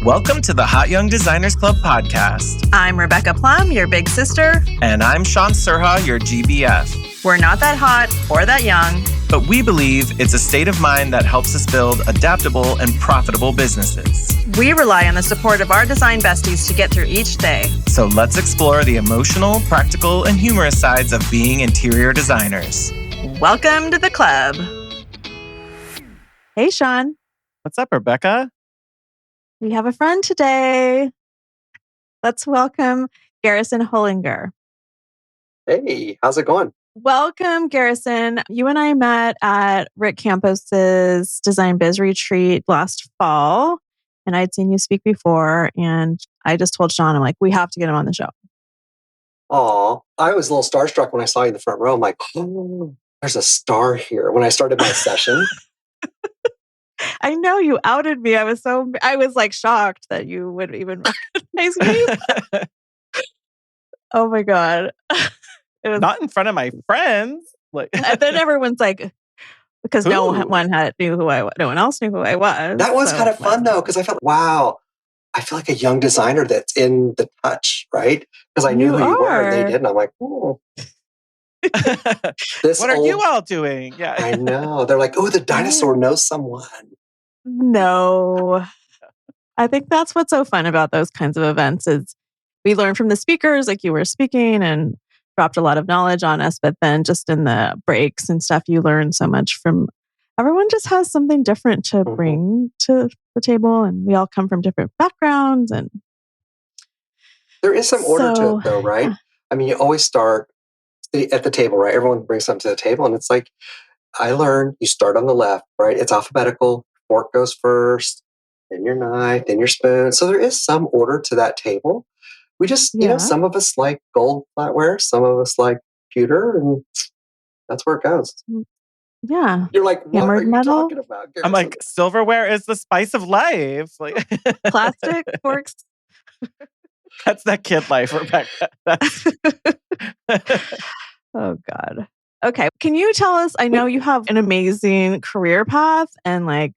Welcome to the Hot Young Designers Club podcast. I'm Rebecca Plum, your big sister. And I'm Shaun, your GBF. We're not that hot or that young, but we believe it's a state of mind that helps us build adaptable and profitable businesses. We rely on the support of our design besties to get through each day. So let's explore the emotional, practical, and humorous sides of being interior designers. Welcome to the club. Hey, Shaun. What's up, Rebecca? We have a friend today. Let's welcome Garrison Hullinger. Hey, how's it going? Welcome, Garrison. You and I met at Rick Campos's Design Biz Retreat last fall, and I'd seen you speak before, and I just told Shaun, I'm like, we have to get him on the show. Aw, I was a little starstruck when I saw you in the front row. I'm like, oh, there's a star here. When I started my session. I know you outed me. I was like shocked that you would even recognize me. Oh my God. It was not in front of my friends. And then everyone's like, because no one else knew who I was. That was kind of fun though, because I felt, wow, I feel like a young designer that's in the touch, right? Because I knew who you were and they did. And I'm like, oh. What are you all doing? Yeah, I know. They're like, oh, the dinosaur knows someone. No. I think that's what's so fun about those kinds of events is we learn from the speakers, like you were speaking and dropped a lot of knowledge on us, but then just in the breaks and stuff, you learn so much from everyone just has something different to bring to the table. And we all come from different backgrounds. And there is some order to it though, right? Yeah. I mean, you always start at the table, right? Everyone brings something to the table. And it's like, I learned you start on the left, right? It's alphabetical. Fork goes first, then your knife, then your spoon. So there is some order to that table. We just, you know, some of us like gold flatware, some of us like pewter, and that's where it goes. Yeah. You're like, what hammered are you metal? talking about, Garrison? I'm like, silverware is the spice of life. Like plastic forks. That's that kid life, Rebecca. Oh God. Okay. Can you tell us, I know you have an amazing career path and like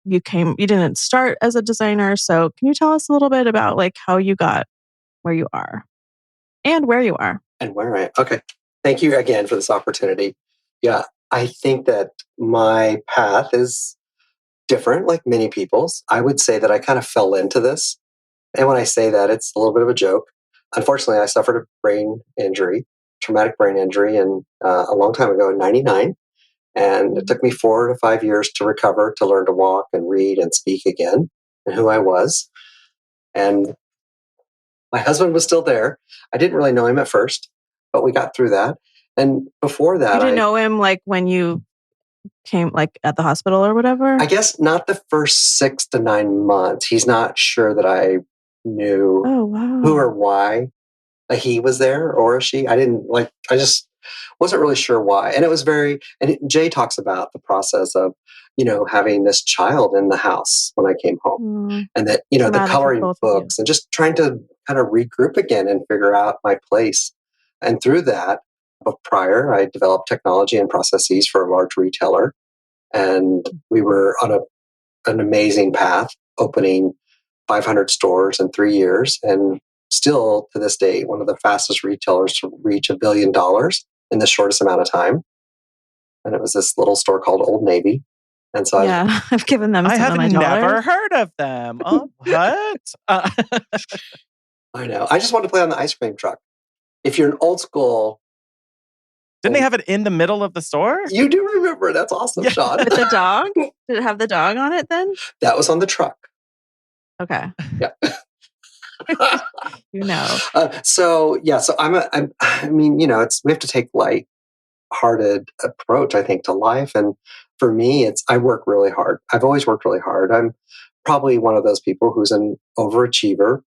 you didn't start as a designer. So can you tell us a little bit about like how you got where you are and where you are? And where I am. Okay. Thank you again for this opportunity. Yeah. I think that my path is different, like many people's. I would say that I kind of fell into this. And when I say that, it's a little bit of a joke. Unfortunately, I suffered a traumatic brain injury, and a long time ago in '99. And it took me 4 to 5 years to recover, to learn to walk and read and speak again, and who I was. And my husband was still there. I didn't really know him at first, but we got through that. And before that, you didn't know him like when you came like at the hospital or whatever? I guess not the first 6 to 9 months. He's not sure that I knew who or why he was there or she. I just wasn't really sure why. And it was Jay talks about the process of, you know, having this child in the house when I came home and that, you know, the coloring books and just trying to kind of regroup again and figure out my place. And through that, prior, I developed technology and processes for a large retailer. And we were on an amazing path, opening 500 stores in 3 years. And still to this day, one of the fastest retailers to reach $1 billion in the shortest amount of time. And it was this little store called Old Navy. And so I've given them some of my dollars. I have never heard of them. Oh, what? I know. I just wanted to play on the ice cream truck. If you're an old school... Didn't they have it in the middle of the store? You do remember. That's awesome, Shaun. With the dog? Did it have the dog on it then? That was on the truck. Okay. Yeah. You know. So we have to take light-hearted approach, I think, to life. And for me, I work really hard. I've always worked really hard. I'm probably one of those people who's an overachiever,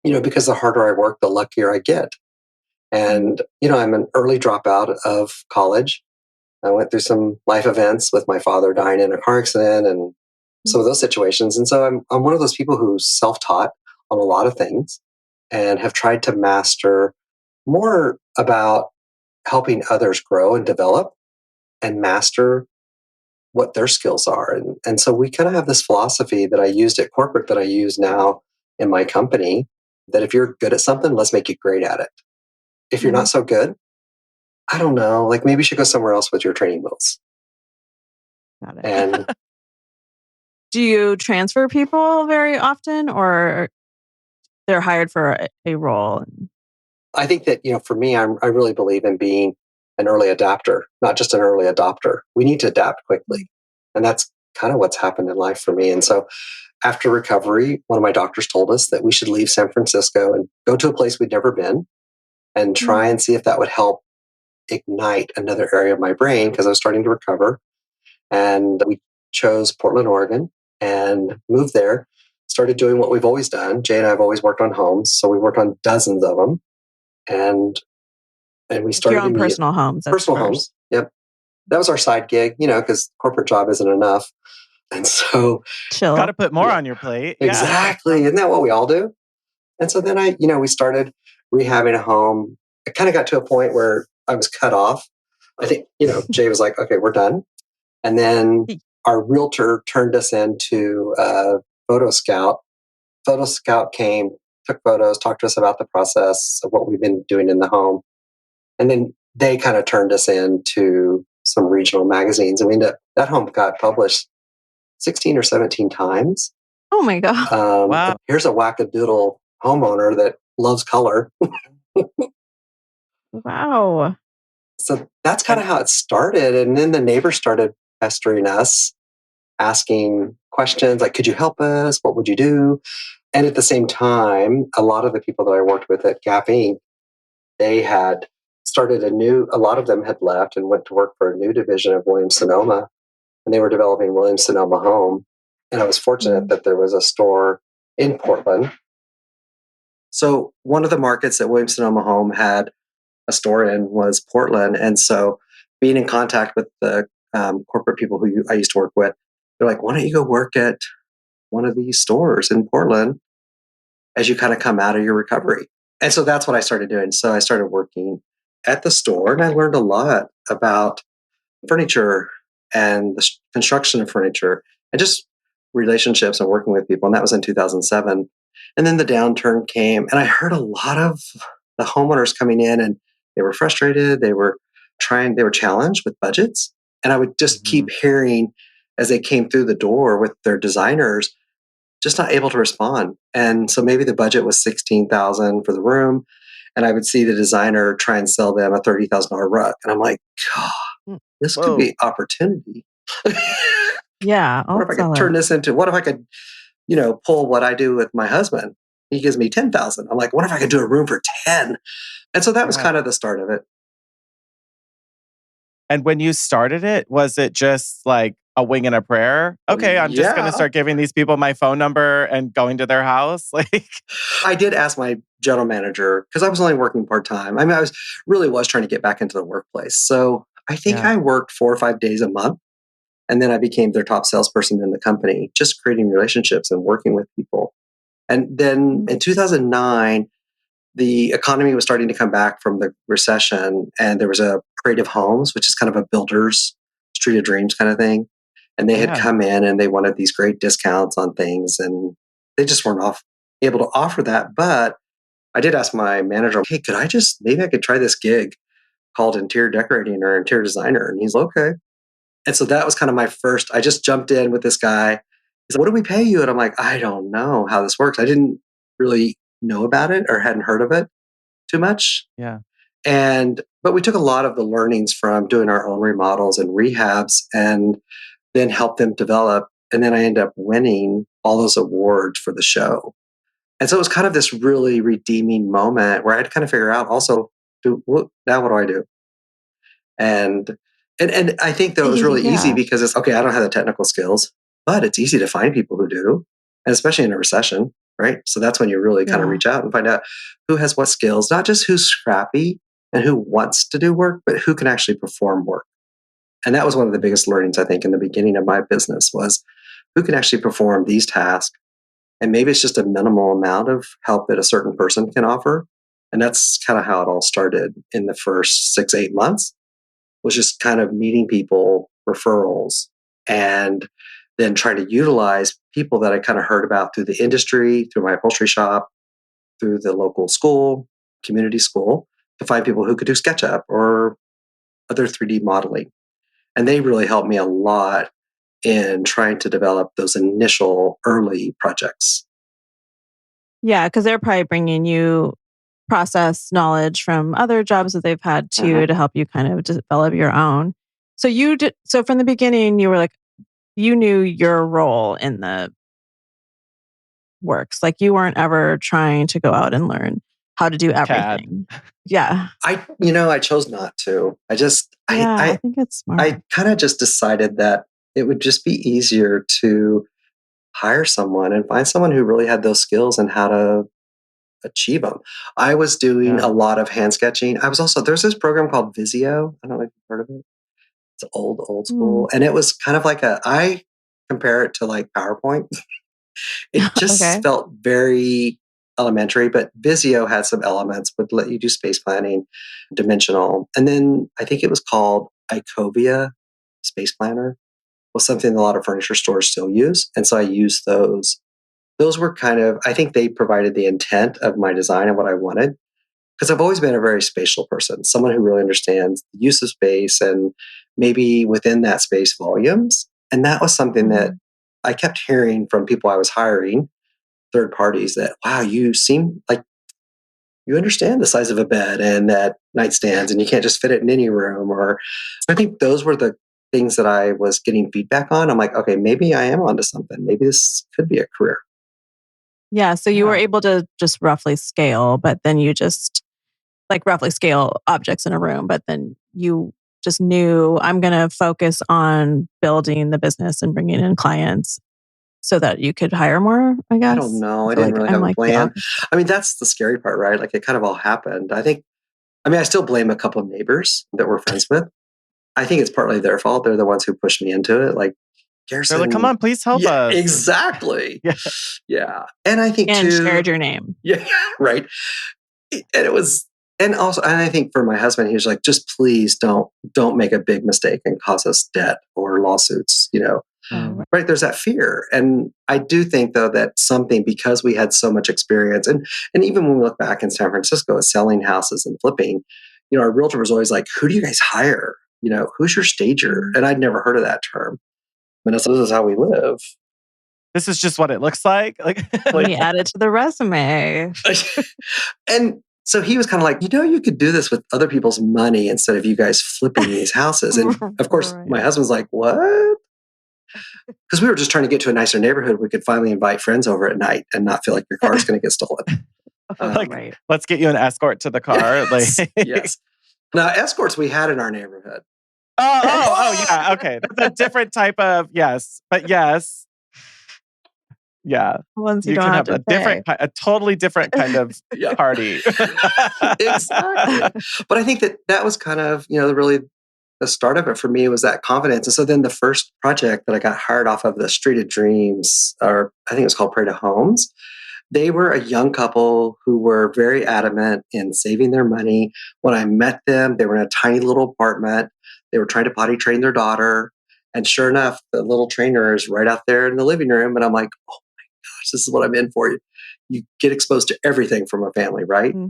you know, because the harder I work, the luckier I get. And, you know, I'm an early dropout of college. I went through some life events with my father dying in a car accident and some of those situations. And so I'm one of those people who's self-taught on a lot of things and have tried to master more about helping others grow and develop and master what their skills are. And so we kind of have this philosophy that I used at corporate that I use now in my company, that if you're good at something, let's make you great at it. If you're not so good, I don't know, like maybe you should go somewhere else with your training wheels. Got it. And do you transfer people very often, or they're hired for a role? I think that, for me, I really believe in being an early adapter, not just an early adopter. We need to adapt quickly. And that's kind of what's happened in life for me. And so after recovery, one of my doctors told us that we should leave San Francisco and go to a place we'd never been and try and see if that would help ignite another area of my brain, because I was starting to recover. And we chose Portland, Oregon, and moved there. Started doing what we've always done. Jay and I have always worked on homes, so we worked on dozens of them, and we started your own personal homes. Personal homes. Yep, that was our side gig, because corporate job isn't enough, and so chill. Got to put more on your plate. Exactly, isn't that what we all do? And so then we started rehabbing a home. I kind of got to a point where I was cut off. I think Jay was like, "Okay, we're done." And then our realtor turned us into Photo Scout. Photo Scout came, took photos, talked to us about the process of what we've been doing in the home. And then they kind of turned us into some regional magazines. I mean, that home got published 16 or 17 times. Oh my God. Wow. Here's a wackadoodle homeowner that loves color. Wow. So that's kind of how it started. And then the neighbors started pestering us, asking questions like, could you help us? What would you do? And at the same time, a lot of the people that I worked with at Gap Inc., they had started a lot of them had left and went to work for a new division of Williams-Sonoma, and they were developing Williams-Sonoma Home. And I was fortunate that there was a store in Portland. So one of the markets that Williams-Sonoma Home had a store in was Portland. And so being in contact with the corporate people who I used to work with, they're like, why don't you go work at one of these stores in Portland as you kind of come out of your recovery? And so that's what I started doing. So I started working at the store, and I learned a lot about furniture and the construction of furniture and just relationships and working with people. And that was in 2007. And then the downturn came, and I heard a lot of the homeowners coming in, and they were frustrated. They were challenged with budgets. And I would just keep hearing as they came through the door with their designers, just not able to respond. And so maybe the budget was $16,000 for the room, and I would see the designer try and sell them a $30,000 rug. And I'm like, God, this could be opportunity. Yeah. What if I could turn this into, what if I could, pull what I do with my husband? He gives me 10,000. I'm like, what if I could do a room for 10? And so that was kind of the start of it. And when you started it, was it just like a wing and a prayer? Okay, I'm just going to start giving these people my phone number and going to their house. Like, I did ask my general manager, because I was only working part-time. I mean, I was trying to get back into the workplace. So I think I worked 4 or 5 days a month. And then I became their top salesperson in the company, just creating relationships and working with people. And then in 2009, the economy was starting to come back from the recession, and there was a Parade of Homes, which is kind of a builder's Street of Dreams kind of thing. And they had come in and they wanted these great discounts on things, and they just weren't able to offer that. But I did ask my manager, hey, maybe I could try this gig called interior decorating or interior designer. And he's okay. And so that was kind of my first, I just jumped in with this guy. He's like, what do we pay you? And I'm like, I don't know how this works. I didn't really know about it or hadn't heard of it too much. Yeah. But we took a lot of the learnings from doing our own remodels and rehabs and then helped them develop. And then I ended up winning all those awards for the show. And so it was kind of this really redeeming moment where I had to kind of figure out also, now what do I do? And I think that was really easy because it's okay, I don't have the technical skills, but it's easy to find people who do, and especially in a recession, right? So that's when you really kind of reach out and find out who has what skills, not just who's scrappy and who wants to do work, but who can actually perform work. And that was one of the biggest learnings, I think, in the beginning of my business was who can actually perform these tasks. And maybe it's just a minimal amount of help that a certain person can offer. And that's kind of how it all started in the first 6-8 months. Was just kind of meeting people, referrals, and then trying to utilize people that I kind of heard about through the industry, through my upholstery shop, through the local school, community school, to find people who could do SketchUp or other 3D modeling. And they really helped me a lot in trying to develop those initial early projects. Yeah, because they're probably bringing you process knowledge from other jobs that they've had too to help you kind of develop your own. So you did. So from the beginning, you were like, you knew your role in the works. Like you weren't ever trying to go out and learn how to do everything. CAD. Yeah. I chose not to. I think it's smart. I kind of just decided that it would just be easier to hire someone and find someone who really had those skills and how to achieve them. I was doing a lot of hand sketching. There's this program called Visio. I don't know if you've heard of it. It's old school. And it was kind of like I compare it to like PowerPoint. It just felt very elementary, but Visio had some elements, would let you do space planning, dimensional. And then I think it was called Icovia Space Planner, was something a lot of furniture stores still use. And so I used those. Those were kind of, I think they provided the intent of my design and what I wanted. Because I've always been a very spatial person, someone who really understands the use of space and maybe within that space volumes. And that was something that I kept hearing from people I was hiring, third parties, that, wow, you seem like you understand the size of a bed and that nightstands and you can't just fit it in any room. Or I think those were the things that I was getting feedback on. I'm like, okay, maybe I am onto something. Maybe this could be a career. Yeah. So you were able to just roughly scale, but then you just like roughly scale objects in a room, but then you just knew I'm going to focus on building the business and bringing in clients so that you could hire more, I guess. I don't know. I didn't really have a plan. I mean, that's the scary part, right? Like it kind of all happened. I still blame a couple of neighbors that we're friends with. I think it's partly their fault. They're the ones who pushed me into it. Like, Garrison, they're like, come on, please help us. Exactly. Yeah. And I think and shared your name. Yeah, right. And I think for my husband, he was like, just please don't make a big mistake and cause us debt or lawsuits, right. There's that fear. And I do think though that because we had so much experience and even when we look back in San Francisco at selling houses and flipping, our realtor was always like, who do you guys hire? Who's your stager? And I'd never heard of that term. This is how we live. This is just what it looks like. We add it to the resume. And so he was kind of like, you could do this with other people's money instead of you guys flipping these houses. And of course, my husband's like, what? Because we were just trying to get to a nicer neighborhood. We could finally invite friends over at night and not feel like your car is going to get stolen. Let's get you an escort to the car. Yes. Now, escorts we had in our neighborhood. Oh, yeah. Okay. That's a different type of, yes. But yes. Yeah. Ones you don't have to pay. A totally different kind of party. Exactly. But I think that was kind of, really the start of it for me was that confidence. And so then the first project that I got hired off of, the Street of Dreams, or I think it was called Prada Homes, they were a young couple who were very adamant in saving their money. When I met them, they were in a tiny little apartment. They were trying to potty train their daughter. And sure enough, the little trainer is right out there in the living room. And I'm like, oh my gosh, this is what I'm in for. You get exposed to everything from a family, right? Mm-hmm.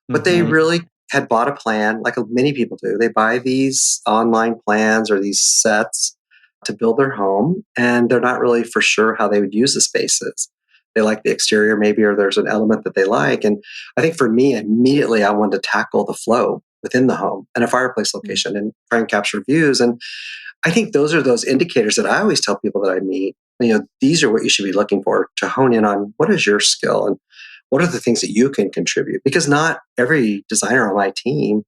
But they really had bought a plan, like many people do. They buy these online plans or these sets to build their home. And they're not really for sure how they would use the spaces. They like the exterior maybe, or there's an element that they like. And I think for me, immediately I wanted to tackle the flow within the home and a fireplace location and try and capture views. And I think those are those indicators that I always tell people that I meet, these are what you should be looking for to hone in on what is your skill and what are the things that you can contribute, because not every designer on my team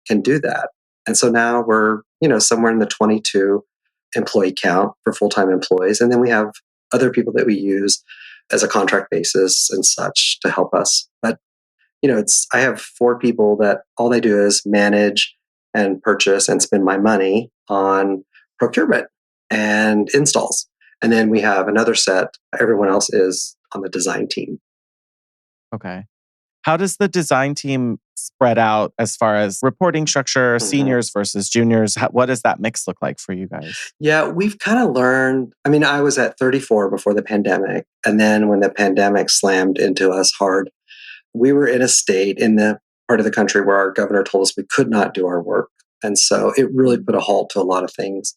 can do that. And so now we're, somewhere in the 22 employee count for full-time employees. And then we have other people that we use as a contract basis and such to help us. But, I have 4 people that all they do is manage and purchase and spend my money on procurement and installs. And then we have another set. Everyone else is on the design team. Okay. How does the design team spread out as far as reporting structure, seniors versus juniors? What does that mix look like for you guys? Yeah, we've kind of learned. I mean, I was at 34 before the pandemic. And then when the pandemic slammed into us hard, we were in a state in the part of the country where our governor told us we could not do our work. And so it really put a halt to a lot of things.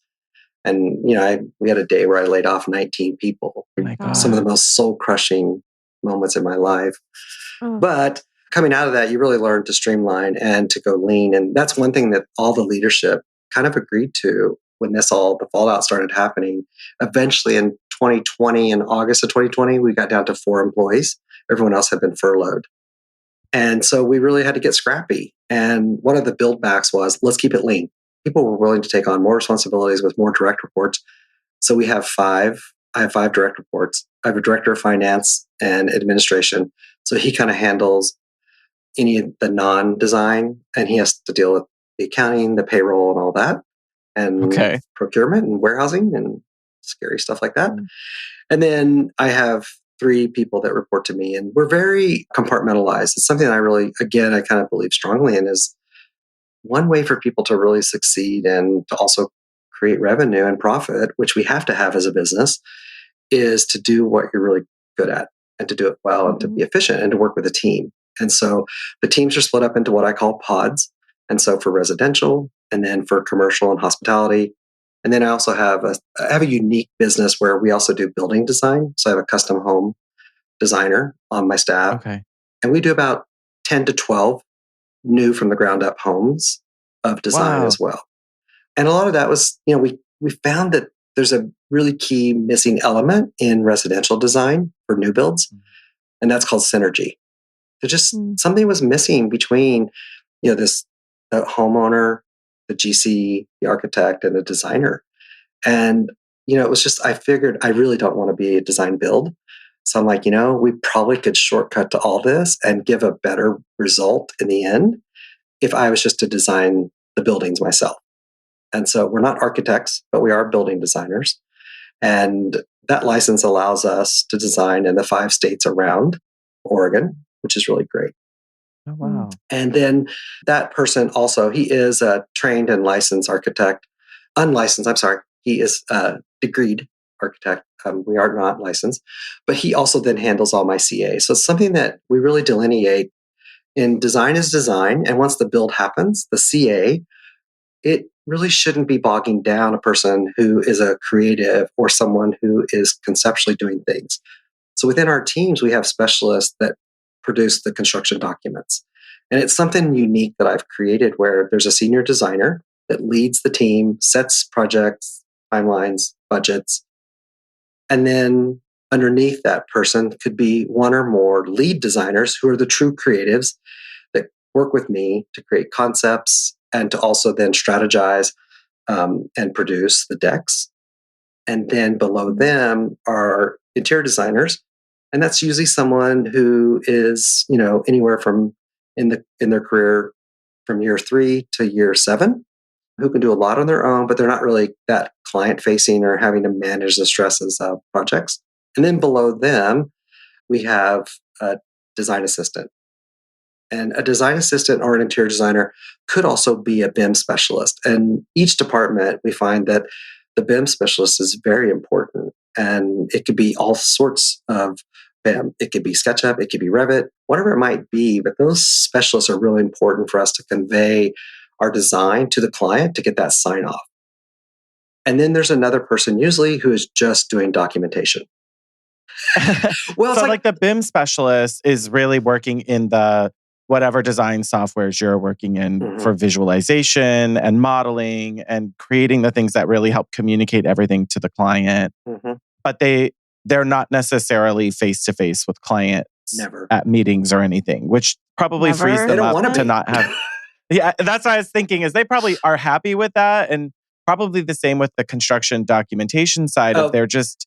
And, we had a day where I laid off 19 people. Oh my God. Some of the most soul-crushing moments in my life. But coming out of that, you really learn to streamline and to go lean. And that's one thing that all the leadership kind of agreed to when the fallout started happening. Eventually in 2020, in August of 2020, we got down to 4 employees. Everyone else had been furloughed. And so we really had to get scrappy. And one of the build backs was, let's keep it lean. People were willing to take on more responsibilities with more direct reports. So we have 5. I have 5 direct reports. I have a director of finance and administration. So he kind of handles any of the non-design, and he has to deal with the accounting, the payroll, and all that, and procurement and warehousing and scary stuff like that. And then I have 3 people that report to me, and we're very compartmentalized. It's something that I really, again, I kind of believe strongly in, is one way for people to really succeed and to also create revenue and profit, which we have to have as a business, is to do what you're really good at and to do it well and to be efficient and to work with a team. And so the teams are split up into what I call pods. And so for residential, and then for commercial and hospitality. And then I also have a unique business where we also do building design. So I have a custom home designer on my staff. Okay. And we do about 10 to 12 new from the ground up homes of design as well. And a lot of that was, we found that there's a really key missing element in residential design for new builds, and that's called synergy. There's just something was missing between, the homeowner, the GC, the architect, and the designer. And, it was just, I figured I really don't want to be a design build. So I'm like, we probably could shortcut to all this and give a better result in the end if I was just to design the buildings myself. And so we're not architects, but we are building designers. And that license allows us to design in the 5 states around Oregon, which is really great. Oh, wow. And then that person also, he is a trained and licensed architect. Unlicensed, I'm sorry. He is a degreed architect. We are not licensed. But he also then handles all my CA. So it's something that we really delineate in design is design. And once the build happens, the CA, it really shouldn't be bogging down a person who is a creative or someone who is conceptually doing things. So within our teams, we have specialists that produce the construction documents. And it's something unique that I've created where there's a senior designer that leads the team, sets projects, timelines, budgets. And then underneath that person could be 1 or more lead designers who are the true creatives that work with me to create concepts and to also then strategize and produce the decks. And then below them are interior designers. And that's usually someone who is, anywhere from in their career from year 3 to year 7, who can do a lot on their own, but they're not really that client facing or having to manage the stresses of projects. And then below them, we have a design assistant. And a design assistant or an interior designer could also be a BIM specialist. And each department, we find that the BIM specialist is very important. And it could be all sorts of BIM. It could be SketchUp, it could be Revit, whatever it might be. But those specialists are really important for us to convey our design to the client to get that sign off. And then there's another person usually who is just doing documentation. Well, so like the BIM specialist is really working in the whatever design softwares you're working in for visualization and modeling and creating the things that really help communicate everything to the client. But they're not necessarily face-to-face with clients at meetings or anything, which probably frees them up to not have... Yeah, that's what I was thinking, is they probably are happy with that. And probably the same with the construction documentation side of they're just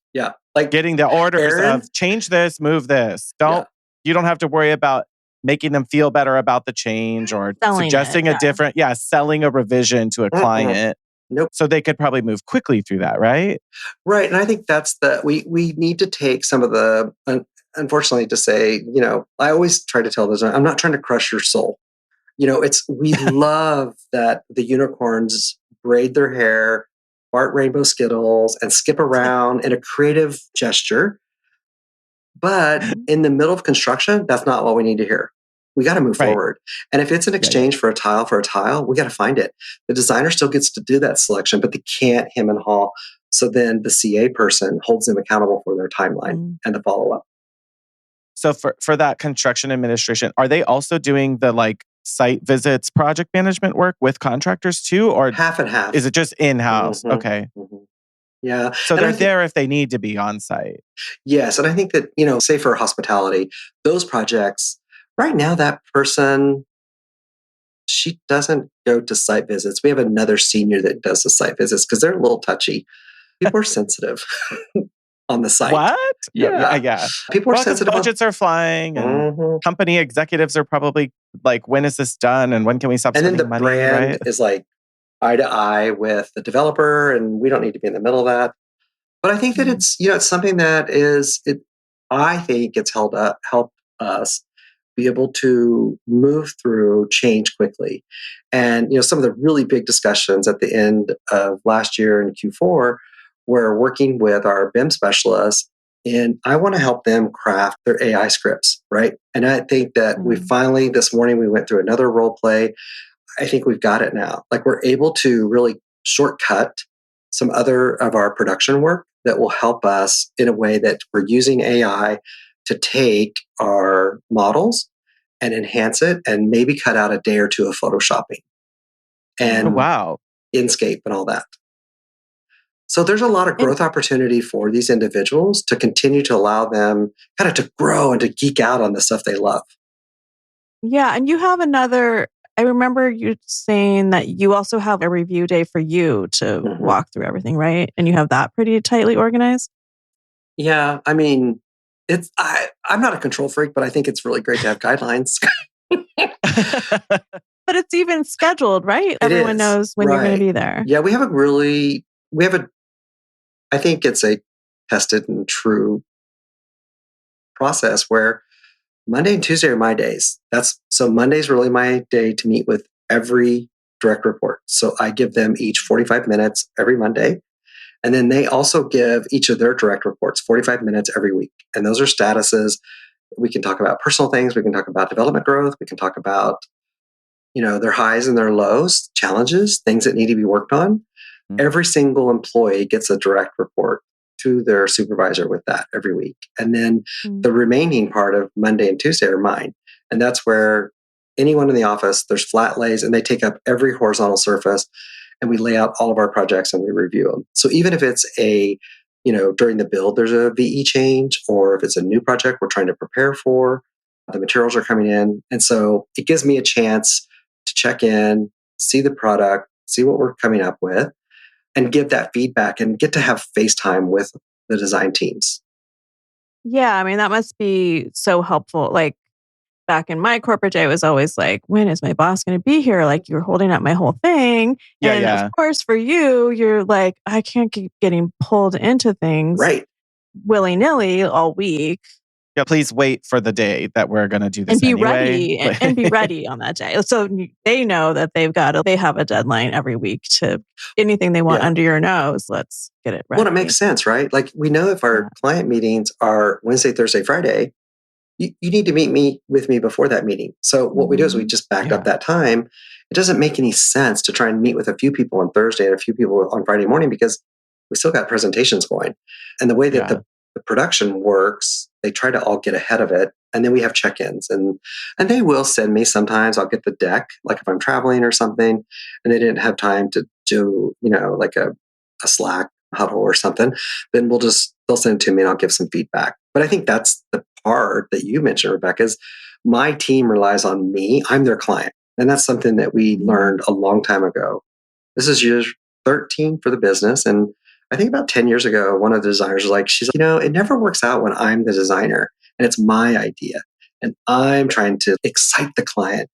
like getting the orders of change this, move this. You don't have to worry about making them feel better about the change or suggesting a different, selling a revision to a client. Nope. So they could probably move quickly through that, right? Right. And I think that's we need to take some of the, unfortunately to say, I always try to tell those, I'm not trying to crush your soul. We love that the unicorns braid their hair, fart rainbow Skittles, and skip around in a creative gesture. But in the middle of construction, that's not what we need to hear. We got to move forward. And if it's an exchange for a tile, we got to find it. The designer still gets to do that selection, but they can't hem and haw. So then the CA person holds them accountable for their timeline and the follow-up. So for that construction administration, are they also doing the site visits, project management work with contractors too? Or half and half? Is it just in-house? Mm-hmm. Okay. Mm-hmm. Yeah. So they're there if they need to be on site. Yes. And I think that, say for hospitality, those projects, right now that person, she doesn't go to site visits. We have another senior that does the site visits because they're a little touchy. People are sensitive on the site. What? Yeah. People are sensitive. Budgets are flying and company executives are probably like, when is this done? And when can we stop spending money? And then the brand is like eye to eye with the developer, and we don't need to be in the middle of that. But I think that it's something that I think it's helped us be able to move through change quickly. And, some of the really big discussions at the end of last year in Q4 were working with our BIM specialists, and I want to help them craft their AI scripts, right? And I think that we finally, this morning, we went through another role play. I think we've got it now. Like, we're able to really shortcut some other of our production work that will help us in a way that we're using AI to take our models and enhance it and maybe cut out a day or two of photoshopping and Inkscape and all that. So there's a lot of growth opportunity for these individuals to continue to allow them kind of to grow and to geek out on the stuff they love. Yeah. And you have I remember you saying that you also have a review day for you to walk through everything, right? And you have that pretty tightly organized? Yeah. I mean, I'm not a control freak, but I think it's really great to have guidelines. But it's even scheduled, right? Everyone knows when you're going to be there. Yeah, I think it's a tested and true process where Monday and Tuesday are my days. So Monday's really my day to meet with every direct report. So I give them each 45 minutes every Monday. And then they also give each of their direct reports 45 minutes every week. And those are statuses. We can talk about personal things. We can talk about development growth. We can talk about, their highs and their lows, challenges, things that need to be worked on. Every single employee gets a direct report to their supervisor with that every week. And then the remaining part of Monday and Tuesday are mine. And that's where anyone in the office, there's flat lays, and they take up every horizontal surface, and we lay out all of our projects and we review them. So even if it's during the build, there's a VE change, or if it's a new project we're trying to prepare for, the materials are coming in. And so it gives me a chance to check in, see the product, see what we're coming up with, and give that feedback and get to have FaceTime with the design teams. Yeah, I mean, that must be so helpful. Like, back in my corporate day, I was always like, when is my boss going to be here? Like, you're holding up my whole thing. Of course, for you, you're like, I can't keep getting pulled into things willy-nilly all week. Yeah, please wait for the day that we're going to do this and be anyway. Ready and be ready on that day. So they know that they have a deadline every week to anything they want under your nose. Let's get it ready. Well, it makes sense, right? Like, we know if our client meetings are Wednesday, Thursday, Friday, you need to meet with me before that meeting. So what we do is we just back up that time. It doesn't make any sense to try and meet with a few people on Thursday and a few people on Friday morning because we still got presentations going. And the way that the production works, they try to all get ahead of it. And then we have check-ins, and they will send me, sometimes I'll get the deck, like if I'm traveling or something and they didn't have time to do, like a Slack huddle or something, then they'll send it to me and I'll give some feedback. But I think that's the part that you mentioned, Rebecca, is my team relies on me. I'm their client. And that's something that we learned a long time ago. This is year 13 for the business. And I think about 10 years ago, one of the designers was like, she's like, it never works out when I'm the designer and it's my idea and I'm trying to excite the client.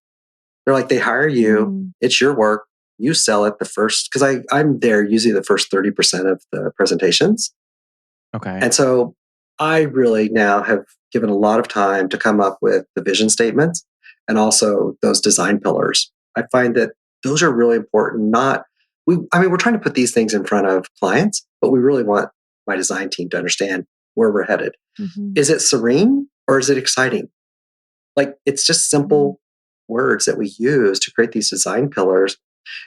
They're like, they hire you, it's your work, you sell it the first, because I'm there usually the first 30% of the presentations. Okay. And so I really now have given a lot of time to come up with the vision statements and also those design pillars. I find that those are really important. We're trying to put these things in front of clients, but we really want my design team to understand where we're headed. Mm-hmm. Is it serene or is it exciting? Like, it's just simple words that we use to create these design pillars.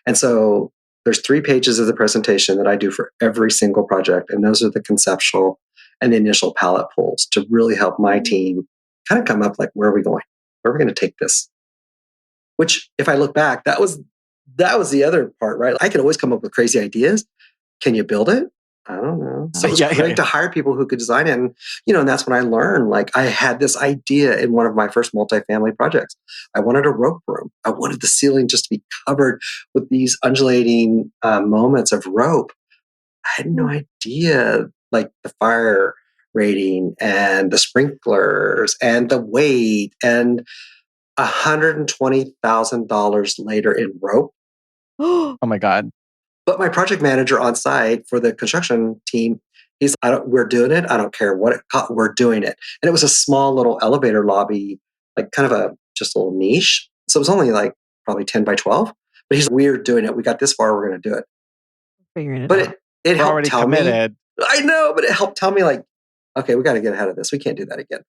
And so there's 3 pages of the presentation that I do for every single project. And those are the conceptual and the initial palette pulls to really help my team kind of come up like, where are we going? Where are we going to take this? Which, if I look back, that was the other part, right? I could always come up with crazy ideas. Can you build it? I don't know. So it was great to hire people who could design it. And, and that's when I learned, like, I had this idea in one of my first multifamily projects. I wanted a rope room. I wanted the ceiling just to be covered with these undulating moments of rope. I had no idea, like, the fire rating and the sprinklers and the weight, and $120,000 later in rope. Oh my God. But my project manager on site for the construction team, we're doing it. I don't care what it costs. We're doing it. And it was a small little elevator lobby, like kind of just a little niche. So it was only like probably 10 by 12. But we're doing it. We got this far. We're going to do it. Figuring it but out. It helped already tell committed. me. I know, but it helped tell me, like, okay, we got to get ahead of this. We can't do that again.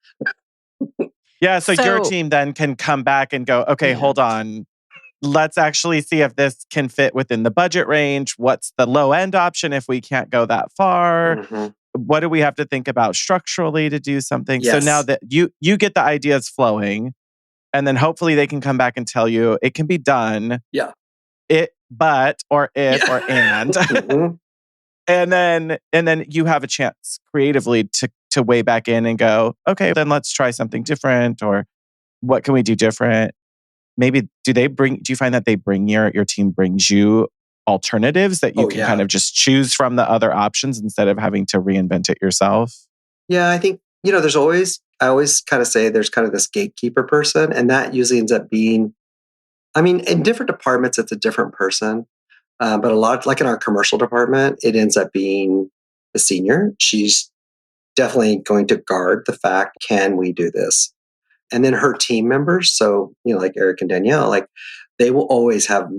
Yeah. So your team then can come back and go, okay, hold on. Let's actually see if this can fit within the budget range. What's the low end option if we can't go that far? Mm-hmm. What do we have to think about structurally to do something? Yes. So now that you get the ideas flowing, and then hopefully they can come back and tell you it can be done. Yeah. Mm-hmm. and then you have a chance creatively to weigh back in and go, okay, then let's try something different, or what can we do different? Maybe do you find that your team brings you alternatives that you can kind of just choose from the other options instead of having to reinvent it yourself? Yeah, I think, I always kind of say there's kind of this gatekeeper person, and that usually ends up being, in different departments, it's a different person. But a lot, like in our commercial department, it ends up being the senior. She's definitely going to guard the fact, can we do this? And then her team members, so, like Eric and Danielle, like, they will always have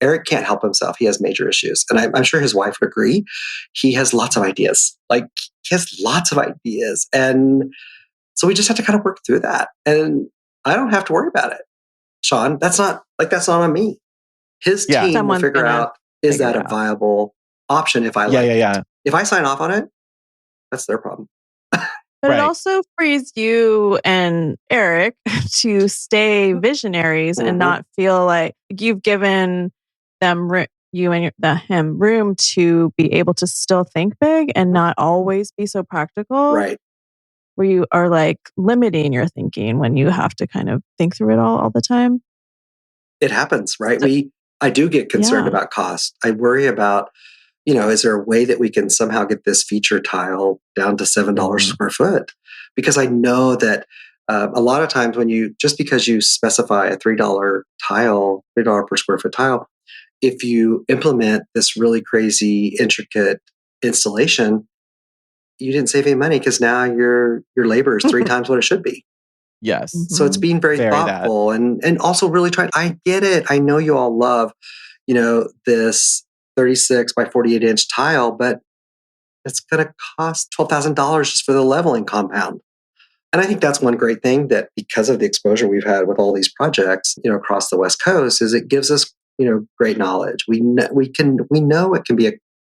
Eric can't help himself. He has major issues. And I'm sure his wife would agree. He has lots of ideas. Like, he has lots of ideas. And so we just have to kind of work through that. And I don't have to worry about it. Shaun, that's not on me. His team will figure out, is that a viable option if I like it? If I sign off on it, that's their problem. But it also frees you and Eric to stay visionaries and not feel like you've given them, you and him, room to be able to still think big and not always be so practical. Right. Where you are like limiting your thinking when you have to kind of think through it all the time. It happens, right? I do get concerned about cost. I worry about, is there a way that we can somehow get this feature tile down to $7 a square foot? Because I know that a lot of times just because you specify a $3 tile, $3 per square foot tile, if you implement this really crazy, intricate installation, you didn't save any money because now your labor is 3 times what it should be. Yes. So it's being very thoughtful and also really trying. I get it. I know you all love, this 36 by 48 inch tile, but it's going to cost $12,000 just for the leveling compound. And I think that's one great thing that, because of the exposure we've had with all these projects, across the West Coast, is it gives us, great knowledge. We know it can be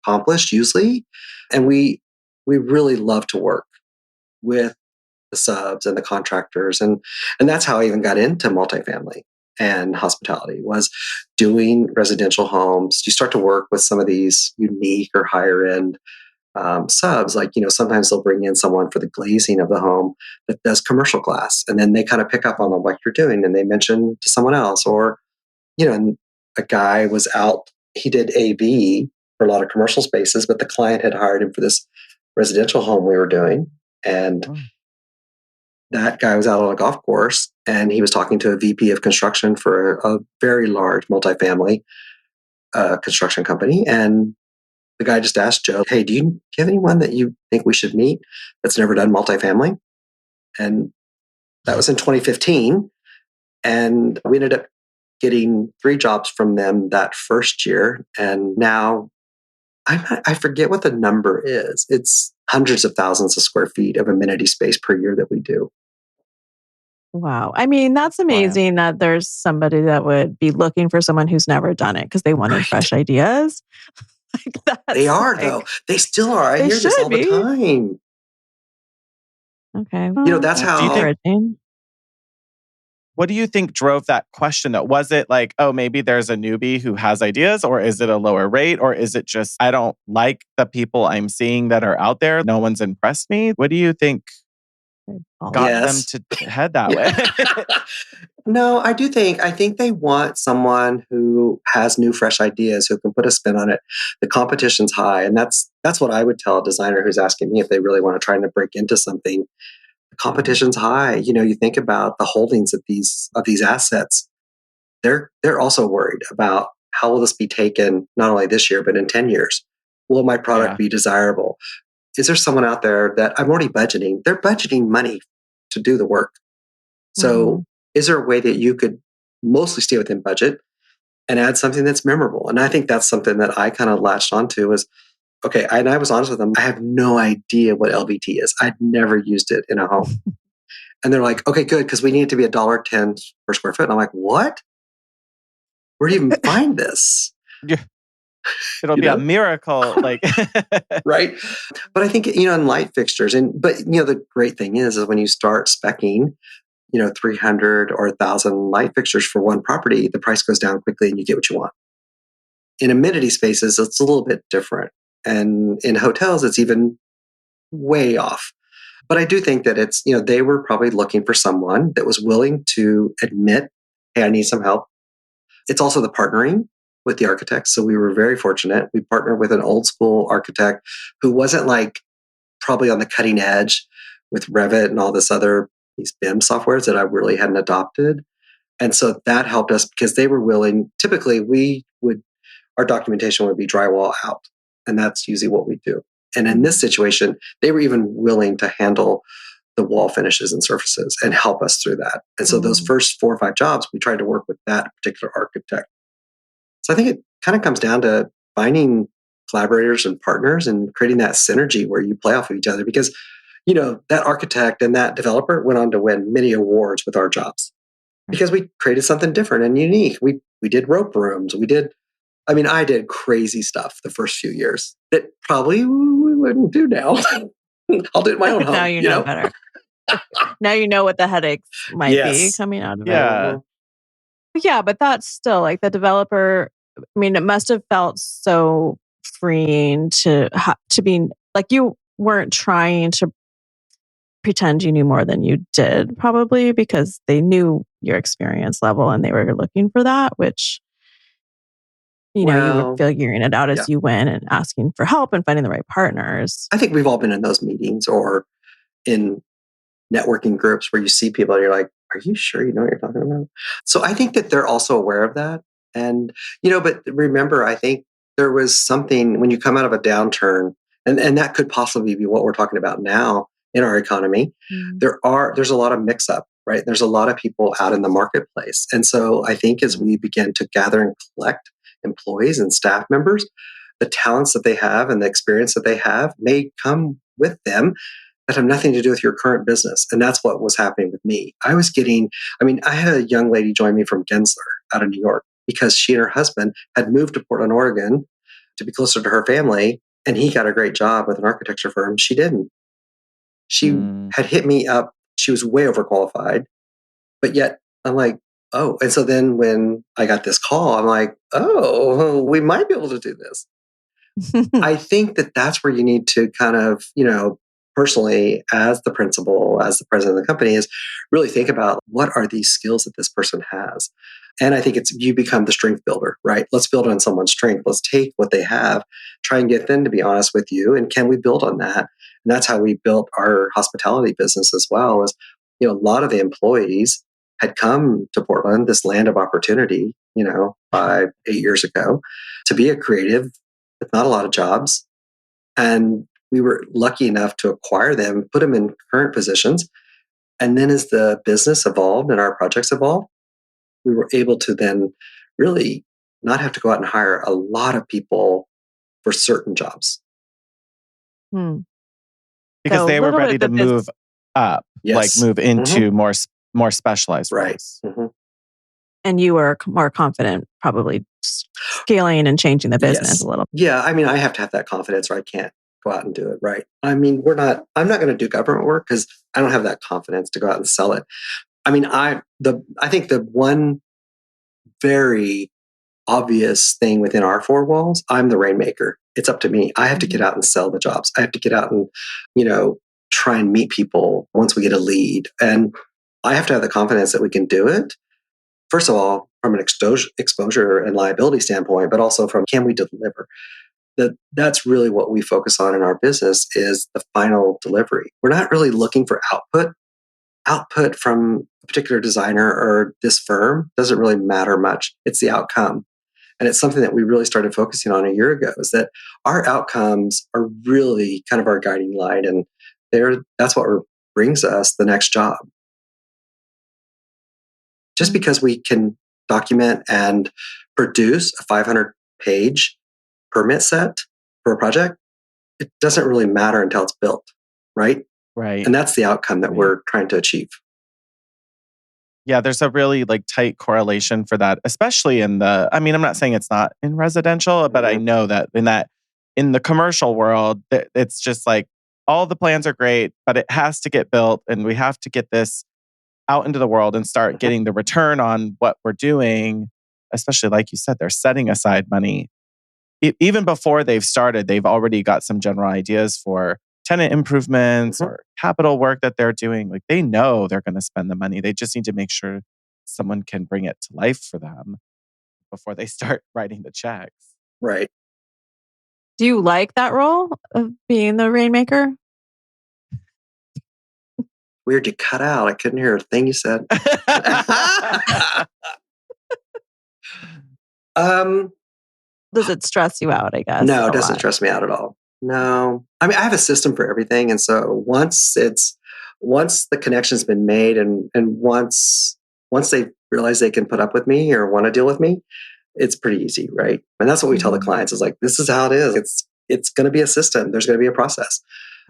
accomplished usually, and we really love to work with the subs and the contractors, and that's how I even got into multifamily and hospitality, was doing residential homes. You start to work with some of these unique or higher end subs, like, sometimes they'll bring in someone for the glazing of the home that does commercial glass, and then they kind of pick up on what you're doing and they mention to someone else, or, and a guy was out, he did AV for a lot of commercial spaces, but the client had hired him for this residential home we were doing. And that guy was out on a golf course and he was talking to a VP of construction for a very large multifamily construction company. And the guy just asked Joe, hey, do you have anyone that you think we should meet that's never done multifamily? And that was in 2015. And we ended up getting 3 jobs from them that first year. And now I forget what the number is. It's hundreds of thousands of square feet of amenity space per year that we do. Wow. I mean, that's amazing that there's somebody that would be looking for someone who's never done it because they wanted fresh ideas. They are, though. They still are. I hear this all the time. Okay. Well, that's how. What do you think drove that question though? Was it like, oh, maybe there's a newbie who has ideas, or is it a lower rate, or is it just, I don't like the people I'm seeing that are out there? No one's impressed me. What do you think got them to head that way? No, I think they want someone who has new, fresh ideas, who can put a spin on it. The competition's high. And that's what I would tell a designer who's asking me if they really want to try to break into something. The competition's high. You think about the holdings of these assets. They're also worried about how will this be taken not only this year, but in 10 years. Will my product be desirable? Is there someone out there that I'm already budgeting? They're budgeting money to do the work. So is there a way that you could mostly stay within budget and add something that's memorable? And I think that's something that I kind of latched onto was, okay, and I was honest with them. I have no idea what LVT is. I'd never used it in a home. And they're like, okay, good, because we need it to be $1.10 per square foot. And I'm like, what? Where do you even find this? It'll be a miracle, like right. But I think, in light fixtures, but the great thing is when you start speccing, 300 or 1,000 light fixtures for one property, the price goes down quickly and you get what you want. In amenity spaces, it's a little bit different. And in hotels, it's even way off. But I do think that it's, they were probably looking for someone that was willing to admit, hey, I need some help. It's also the partnering with the architects. So we were very fortunate. We partnered with an old school architect who wasn't like probably on the cutting edge with Revit and all these BIM softwares that I really hadn't adopted. And so that helped us because they were willing. Typically, our documentation would be drywall out. And that's usually what we do. And in this situation, they were even willing to handle the wall finishes and surfaces and help us through that. And so those first 4 or 5 jobs, we tried to work with that particular architect. So I think it kind of comes down to finding collaborators and partners and creating that synergy where you play off of each other because that architect and that developer went on to win many awards with our jobs because we created something different and unique. We did rope rooms. I did crazy stuff the first few years that probably we wouldn't do now. I'll do it in my own home. Now you know better. Now you know what the headaches might be coming out of it. Yeah, but that's still like the developer. It must have felt so freeing to be like you weren't trying to pretend you knew more than you did, probably because they knew your experience level and they were looking for that, which, you were figuring it out as you went and asking for help and finding the right partners. I think we've all been in those meetings or in networking groups where you see people and you're like, are you sure you know what you're talking about? So I think that they're also aware of that. And, but remember, I think there was something when you come out of a downturn, and that could possibly be what we're talking about now in our economy. There's a lot of mix up, right? There's a lot of people out in the marketplace. And so I think as we begin to gather and collect employees and staff members, the talents that they have and the experience that they have may come with them that have nothing to do with your current business. And that's what was happening with me. I had a young lady join me from Gensler out of New York because she and her husband had moved to Portland, Oregon to be closer to her family. And he got a great job with an architecture firm. She didn't. She had hit me up. She was way overqualified, but yet I'm like, oh. And so then when I got this call, I'm like, oh, we might be able to do this. I think that that's where you need to kind of, personally, as the principal, as the president of the company, is really think about what are these skills that this person has. And I think you become the strength builder, right? Let's build on someone's strength. Let's take what they have, try and get them to be honest with you. And can we build on that? And that's how we built our hospitality business as well. Is, a lot of the employees had come to Portland, this land of opportunity, 5, 8 years ago, to be a creative with not a lot of jobs. And we were lucky enough to acquire them, put them in current positions. And then as the business evolved and our projects evolved, we were able to then really not have to go out and hire a lot of people for certain jobs. Because they were ready to move up, like move into more specialized roles. And you were more confident, probably scaling and changing the business a little. Yeah, I mean, I have to have that confidence, or I can't go out and do it, right? I mean, I'm not going to do government work because I don't have that confidence to go out and sell it. I mean, I think the one very obvious thing within our four walls, I'm the rainmaker. It's up to me. I have to get out and sell the jobs. I have to get out and, try and meet people once we get a lead. And I have to have the confidence that we can do it. First of all, from an exposure and liability standpoint, but also from can we deliver? That's really what we focus on in our business is the final delivery. We're not really looking for output. Output from a particular designer or this firm doesn't really matter much. It's the outcome. And it's something that we really started focusing on a year ago is that our outcomes are really kind of our guiding light. And that's what brings us the next job. Just because we can document and produce a 500-page permit set for a project, it doesn't really matter until it's built, right? Right. And that's the outcome that we're trying to achieve. Yeah, there's a really tight correlation for that, especially I'm not saying it's not in residential, but I know that in the commercial world, it's just all the plans are great, but it has to get built and we have to get this out into the world and start getting the return on what we're doing, especially like you said, they're setting aside money. Even before they've started, they've already got some general ideas for tenant improvements or capital work that they're doing. They know they're going to spend the money. They just need to make sure someone can bring it to life for them before they start writing the checks. Right. Do you like that role of being the rainmaker? Weird, you cut out. I couldn't hear a thing you said. Does it stress you out, I guess? No, it doesn't stress me out at all. No. I mean, I have a system for everything. And so once the connection's been made and once they realize they can put up with me or want to deal with me, it's pretty easy, right? And that's what we tell the clients is this is how it is. It's going to be a system. There's going to be a process.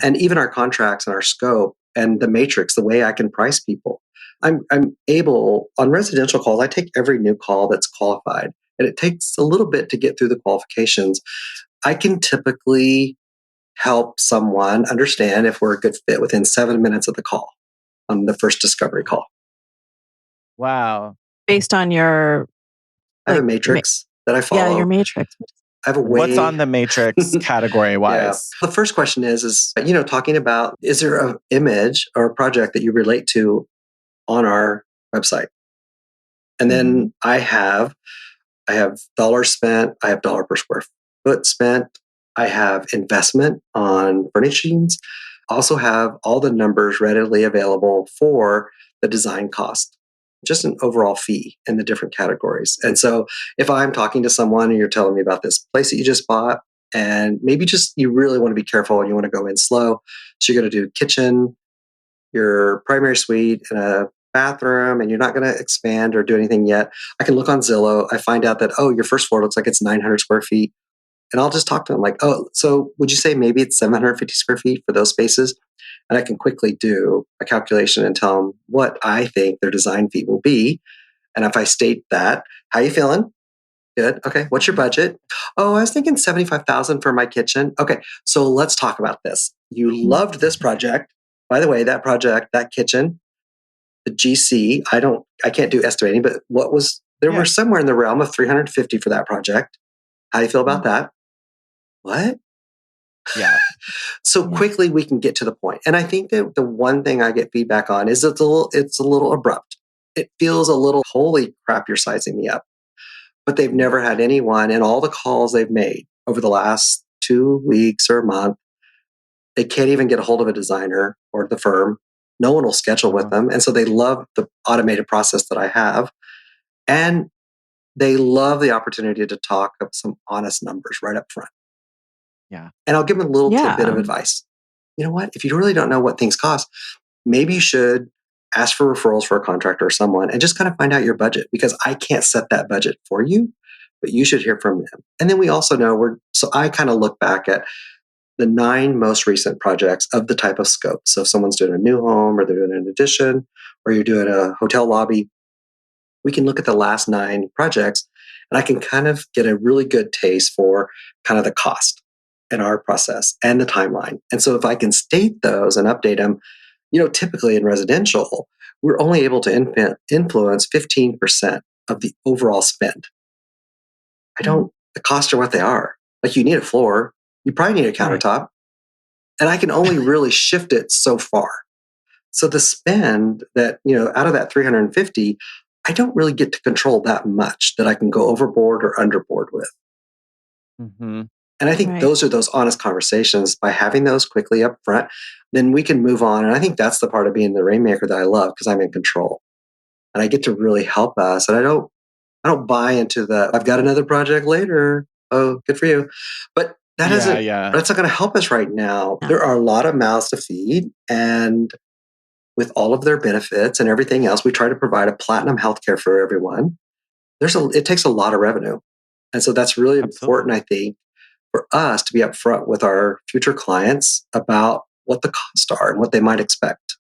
And even our contracts and our scope and the matrix, the way I can price people, I'm able on residential calls, I take every new call that's qualified. And it takes a little bit to get through the qualifications. I can typically help someone understand if we're a good fit within 7 minutes of the call on the first discovery call. Wow. Based on your... I have a matrix that I follow. Yeah, your matrix. I have a way... What's on the matrix category-wise? Yeah. The first question is talking about, is there an image or a project that you relate to on our website? And then I have dollars spent. I have dollar per square foot spent. I have investment on furnishings. Also have all the numbers readily available for the design cost, just an overall fee in the different categories. And so if I'm talking to someone and you're telling me about this place that you just bought, and maybe just you really want to be careful and you want to go in slow. So you're going to do kitchen, your primary suite, and a bathroom, and you're not going to expand or do anything yet. I can look on Zillow. I find out that, your first floor looks like it's 900 square feet. And I'll just talk to them so would you say maybe it's 750 square feet for those spaces? And I can quickly do a calculation and tell them what I think their design fee will be. And if I state that, how you feeling? Good. Okay. What's your budget? Oh, I was thinking 75,000 for my kitchen. Okay. So let's talk about this. You loved this project. By the way, that project, that kitchen, the GC, I can't do estimating, but there were somewhere in the realm of 350 for that project. How do you feel about that? What? Yeah. So quickly we can get to the point. And I think that the one thing I get feedback on is it's a little abrupt. It feels a little, holy crap, you're sizing me up. But they've never had anyone in all the calls they've made over the last 2 weeks or a month. They can't even get a hold of a designer or the firm. No one will schedule with them. And so they love the automated process that I have. And they love the opportunity to talk of some honest numbers right up front. Yeah. And I'll give them a little tidbit of advice. You know what? If you really don't know what things cost, maybe you should ask for referrals for a contractor or someone, and just kind of find out your budget, because I can't set that budget for you, but you should hear from them. And then we also know so I kind of look back at the 9 most recent projects of the type of scope. So if someone's doing a new home, or they're doing an addition, or you're doing a hotel lobby, we can look at the last 9 projects, and I can kind of get a really good taste for kind of the cost in our process and the timeline. And so if I can state those and update them, typically in residential, we're only able to influence 15% of the overall spend. The costs are what they are. Like, you need a floor, you probably need a countertop, and I can only really shift it so far. So the spend that, out of that 350, I don't really get to control that much that I can go overboard or underboard with. Mm-hmm. And I think those are those honest conversations. By having those quickly up front, then we can move on. And I think that's the part of being the rainmaker that I love, because I'm in control and I get to really help us. And I don't buy into I've got another project later. Oh, good for you. But that's not going to help us right now. There are a lot of mouths to feed, and with all of their benefits and everything else, we try to provide a platinum healthcare for everyone. It takes a lot of revenue. And so that's really important, I think, for us to be upfront with our future clients about what the costs are and what they might expect.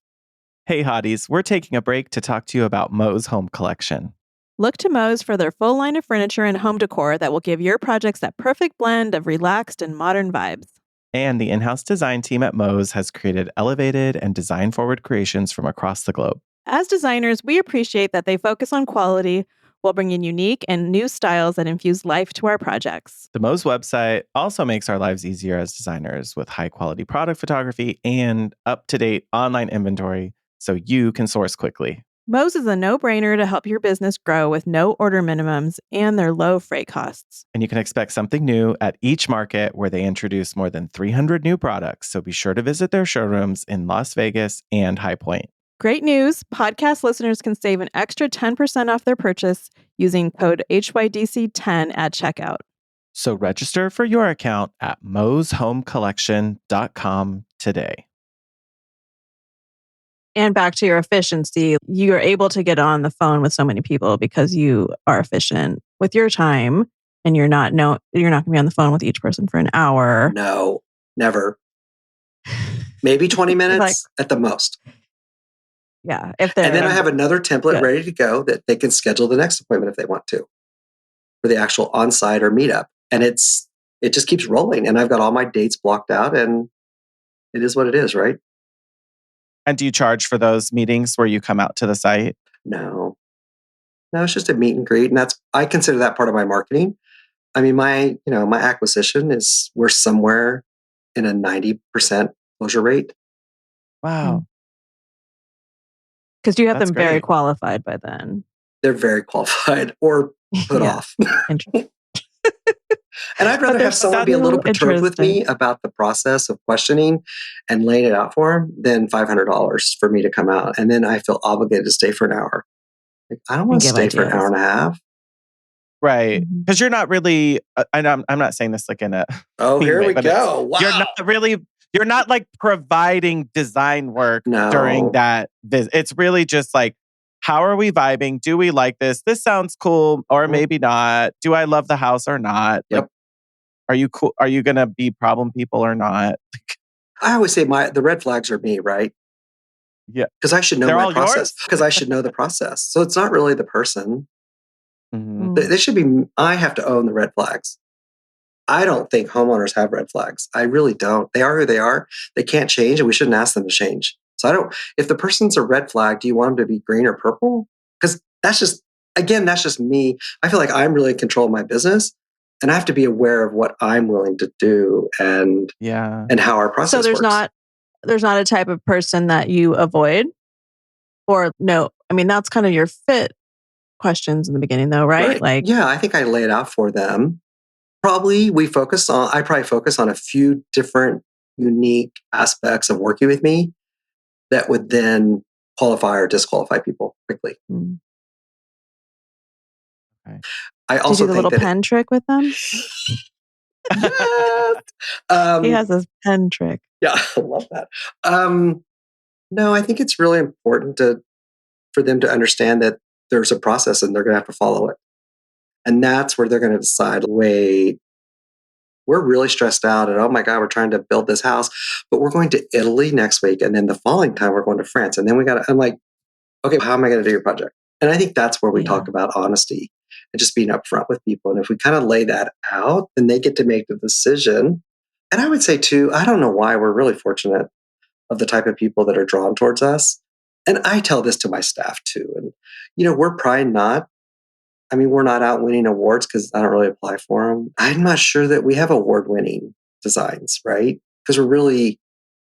Hey, hotties, we're taking a break to talk to you about Mo's Home Collection. Look to Mo's for their full line of furniture and home decor that will give your projects that perfect blend of relaxed and modern vibes. And the in-house design team at Mo's has created elevated and design-forward creations from across the globe. As designers, we appreciate that they focus on quality while bringing unique and new styles that infuse life to our projects. The Mo's website also makes our lives easier as designers, with high-quality product photography and up-to-date online inventory so you can source quickly. Mo's is a no-brainer to help your business grow with no order minimums and their low freight costs. And you can expect something new at each market, where they introduce more than 300 new products. So be sure to visit their showrooms in Las Vegas and High Point. Great news! Podcast listeners can save an extra 10% off their purchase using code HYDC10 at checkout. So register for your account at moshomecollection.com today. And back to your efficiency, you are able to get on the phone with so many people because you are efficient with your time, and you're not going to be on the phone with each person for an hour. No, never. Maybe 20 minutes at the most. Yeah. And then I have another template ready to go that they can schedule the next appointment if they want to, for the actual on-site or meetup. And it just keeps rolling. And I've got all my dates blocked out, and it is what it is, right? And do you charge for those meetings where you come out to the site? No, it's just a meet and greet. And I consider that part of my marketing. I mean, my acquisition we're somewhere in a 90% closure rate. Wow. Because you have them very qualified by then. They're very qualified, or put off. And I'd rather have someone be a little perturbed with me about the process of questioning and laying it out for them than $500 for me to come out. And then I feel obligated to stay for an hour. I don't want to stay for an hour and a half. Right. Because you're not really, I'm not saying this like in a... Oh, here we go. Wow. You're not like providing design work during that visit. It's really just like, how are we vibing? Do we like this? This sounds cool, or maybe not. Do I love the house or not? Yep. Like, are you cool? Are you going to be problem people or not? I always say the red flags are me, right? Yeah. Because I should know my process. Because I should know the process. So it's not really the person. Mm-hmm. They should be, I have to own the red flags. I don't think homeowners have red flags. I really don't. They are who they are. They can't change, and we shouldn't ask them to change. So if the person's a red flag, do you want them to be green or purple? Because that's just me. I feel like I'm really in control of my business, and I have to be aware of what I'm willing to do and how our process works. So there's not a type of person that you avoid, or no. I mean, that's kind of your fit questions in the beginning, though, right? Like, yeah, I think I lay it out for them. I probably focus on a few different unique aspects of working with me that would then qualify or disqualify people quickly. Okay. I also do the little pen trick with them. Yes. He has this pen trick. Yeah, I love that. No, I think it's really important to for them to understand that there's a process and they're going to have to follow it. And that's where they're going to decide, wait, we're really stressed out and oh my God, we're trying to build this house, but we're going to Italy next week. And then the following time we're going to France. And then I'm like, okay, how am I going to do your project? And I think that's where we talk about honesty and just being upfront with people. And if we kind of lay that out, then they get to make the decision. And I would say too, I don't know why, we're really fortunate of the type of people that are drawn towards us. And I tell this to my staff too. And, we're probably we're not out winning awards because I don't really apply for them. I'm not sure that we have award-winning designs, right? Because we're really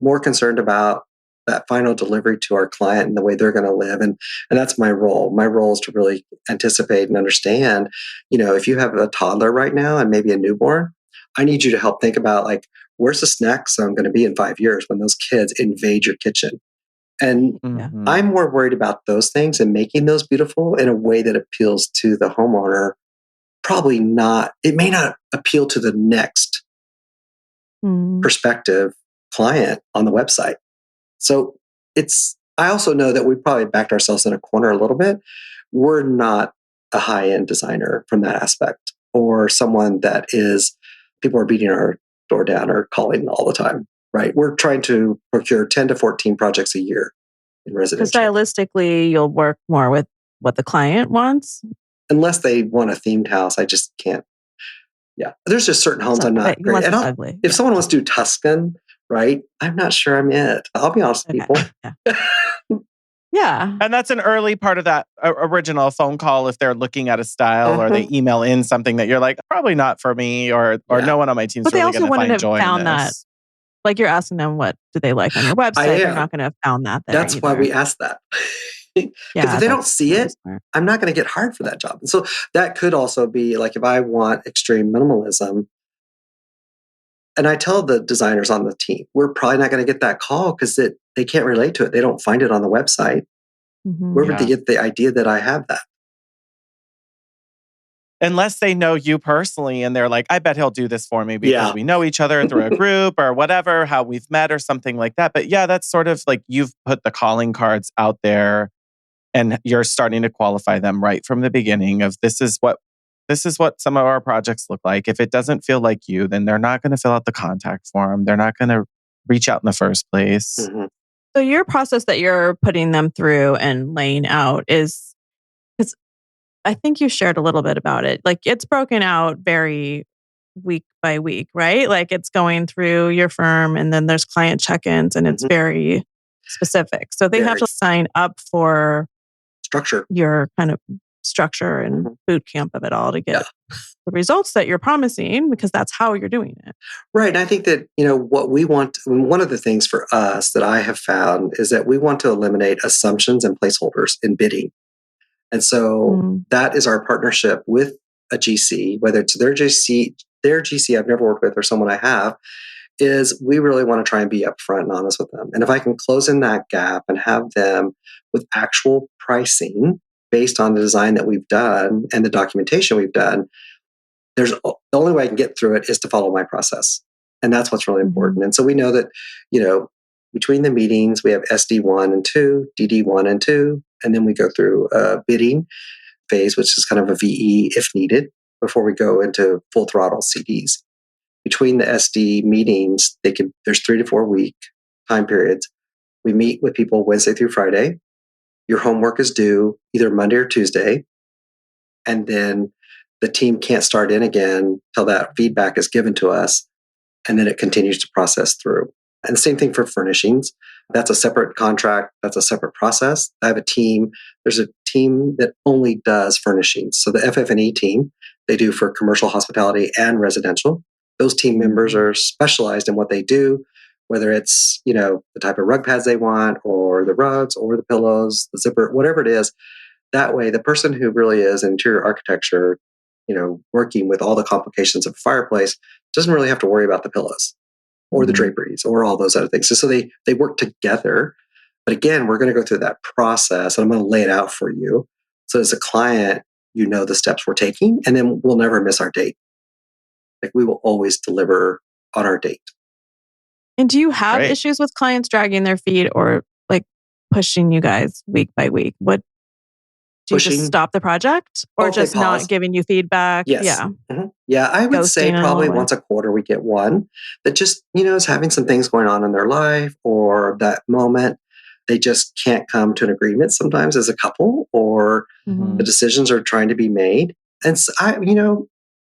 more concerned about that final delivery to our client and the way they're going to live. And that's my role. My role is to really anticipate and understand, if you have a toddler right now and maybe a newborn, I need you to help think about where's the snack zone going to be in 5 years when those kids invade your kitchen? And I'm more worried about those things and making those beautiful in a way that appeals to the homeowner. Probably not. It may not appeal to the next prospective client on the website. So I also know that we probably backed ourselves in a corner a little bit. We're not a high-end designer from that aspect, or someone that people are beating our door down or calling all the time, right? We're trying to procure 10 to 14 projects a year in residential. Because stylistically, you'll work more with what the client wants. Unless they want a themed house, I just can't. Yeah. There's just certain homes I'm not great. And if someone wants to do Tuscan, right, I'm not sure I'm it. I'll be honest with people. Yeah. And that's an early part of that original phone call if they're looking at a style or they email in something that you're like, probably not for me, or no one on my team's really going to find joy in this. Like, you're asking them, what do they like on your website? They're not going to have found that there. That's why we ask that. Because if they don't see it, I'm not going to get hired for that job. And so that could also be if I want extreme minimalism, and I tell the designers on the team, we're probably not going to get that call because they can't relate to it. They don't find it on the website. Where would they get the idea that I have that? Unless they know you personally and they're like, I bet he'll do this for me because we know each other through a group or whatever, how we've met or something like that. But that's sort of you've put the calling cards out there and you're starting to qualify them right from the beginning of this is what some of our projects look like. If it doesn't feel like you, then they're not going to fill out the contact form. They're not going to reach out in the first place. So your process that you're putting them through and laying out is, because I think you shared a little bit about it. It's broken out very week by week, right? It's going through your firm and then there's client check-ins and it's very specific. So they have to sign up for structure, your kind of structure and boot camp of it all to get the results that you're promising, because that's how you're doing it. Right. And I think that, what we want, one of the things for us that I have found is that we want to eliminate assumptions and placeholders in bidding. And so that is our partnership with a GC, whether it's their GC I've never worked with or someone I have, is we really want to try and be upfront and honest with them. And if I can close in that gap and have them with actual pricing based on the design that we've done and the documentation we've done, the only way I can get through it is to follow my process. And that's what's really important. And so we know that, between the meetings, we have SD1 and 2, DD1 and 2, and then we go through a bidding phase, which is kind of a VE if needed, before we go into full throttle CDs. Between the SD meetings, there's 3 to 4 week time periods. We meet with people Wednesday through Friday. Your homework is due either Monday or Tuesday. And then the team can't start in again till that feedback is given to us. And then it continues to process through. And the same thing for furnishings. That's a separate contract. That's a separate process. I have a team. There's a team that only does furnishings. So the FF&E team, they do for commercial hospitality and residential. Those team members are specialized in what they do, whether it's, the type of rug pads they want or the rugs or the pillows, the zipper, whatever it is. That way, the person who really is in interior architecture, working with all the complications of a fireplace doesn't really have to worry about the pillows or the draperies or all those other things. So they work together. But again, we're going to go through that process and I'm going to lay it out for you. So as a client, the steps we're taking, and then we'll never miss our date. We will always deliver on our date. And do you have issues with clients dragging their feet or pushing you guys week by week? What do you just stop the project or just not giving you feedback? Yes. Yeah. Mm-hmm. Yeah, I would say probably once a quarter we get one that just, is having some things going on in their life or that moment. They just can't come to an agreement sometimes as a couple or the decisions are trying to be made. And so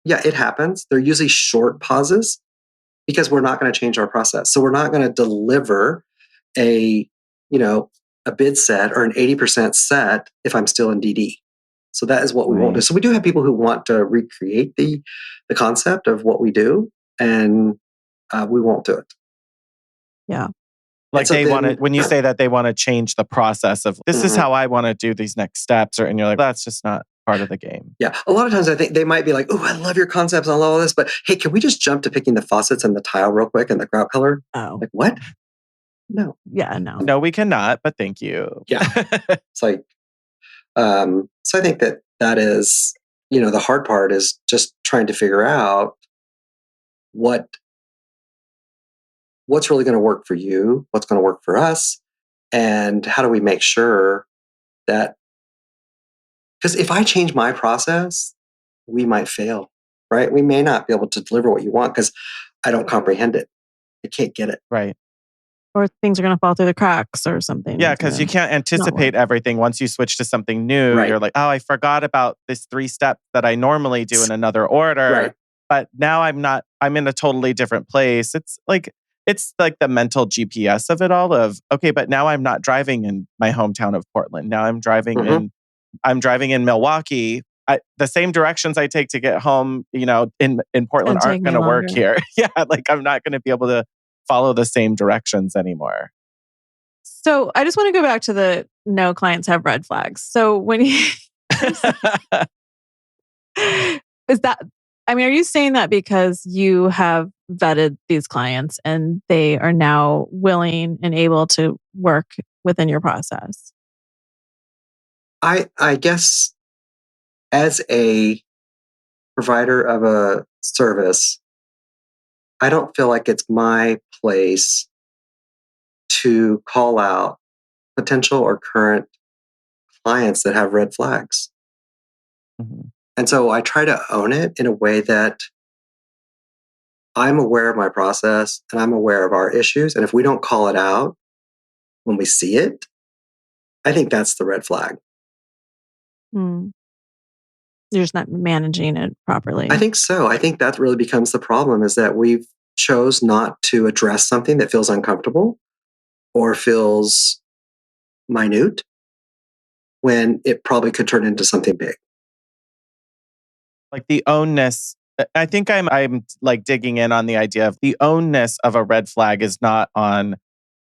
it happens. They're usually short pauses because we're not going to change our process. So we're not going to deliver a bid set or an 80% set if I'm still in DD. So that is what we won't do. So we do have people who want to recreate the concept of what we do, and we won't do it. Yeah. Like they want to, when you say that they want to change the process of this is how I want to do these next steps, and you're like, that's just not part of the game. Yeah. A lot of times I think they might be like, oh, I love your concepts, I love all this, but hey, can we just jump to picking the faucets and the tile real quick and the grout color? Oh. Like what? No. Yeah, no. No, we cannot, but thank you. Yeah. It's like, so I think that is, the hard part is just trying to figure out what's really going to work for you, what's going to work for us, and how do we make sure that, because if I change my process, we might fail, right? We may not be able to deliver what you want because I don't comprehend it. I can't get it. Right. Or things are going to fall through the cracks or something. Yeah, because you can't anticipate everything. Once you switch to something new, you're like, oh, I forgot about this 3 steps that I normally do in another order. Right. But now I'm in a totally different place. It's like the mental GPS of it all of, okay, but now I'm not driving in my hometown of Portland. Now I'm driving in Milwaukee. The same directions I take to get home, in Portland aren't going to work here. Yeah, like I'm not going to be able to follow the same directions anymore. So I just want to go back to the no clients have red flags. So when you are you saying that because you have vetted these clients and they are now willing and able to work within your process? I guess as a provider of a service, I don't feel like it's my place to call out potential or current clients that have red flags. Mm-hmm. And so I try to own it in a way that I'm aware of my process and I'm aware of our issues. And if we don't call it out when we see it, I think that's the red flag. You're just not managing it properly. I think so. I think that really becomes the problem is that we've chose not to address something that feels uncomfortable or feels minute when it probably could turn into something big. Like the ownness, I think I'm like digging in on the idea of the ownness of a red flag is not on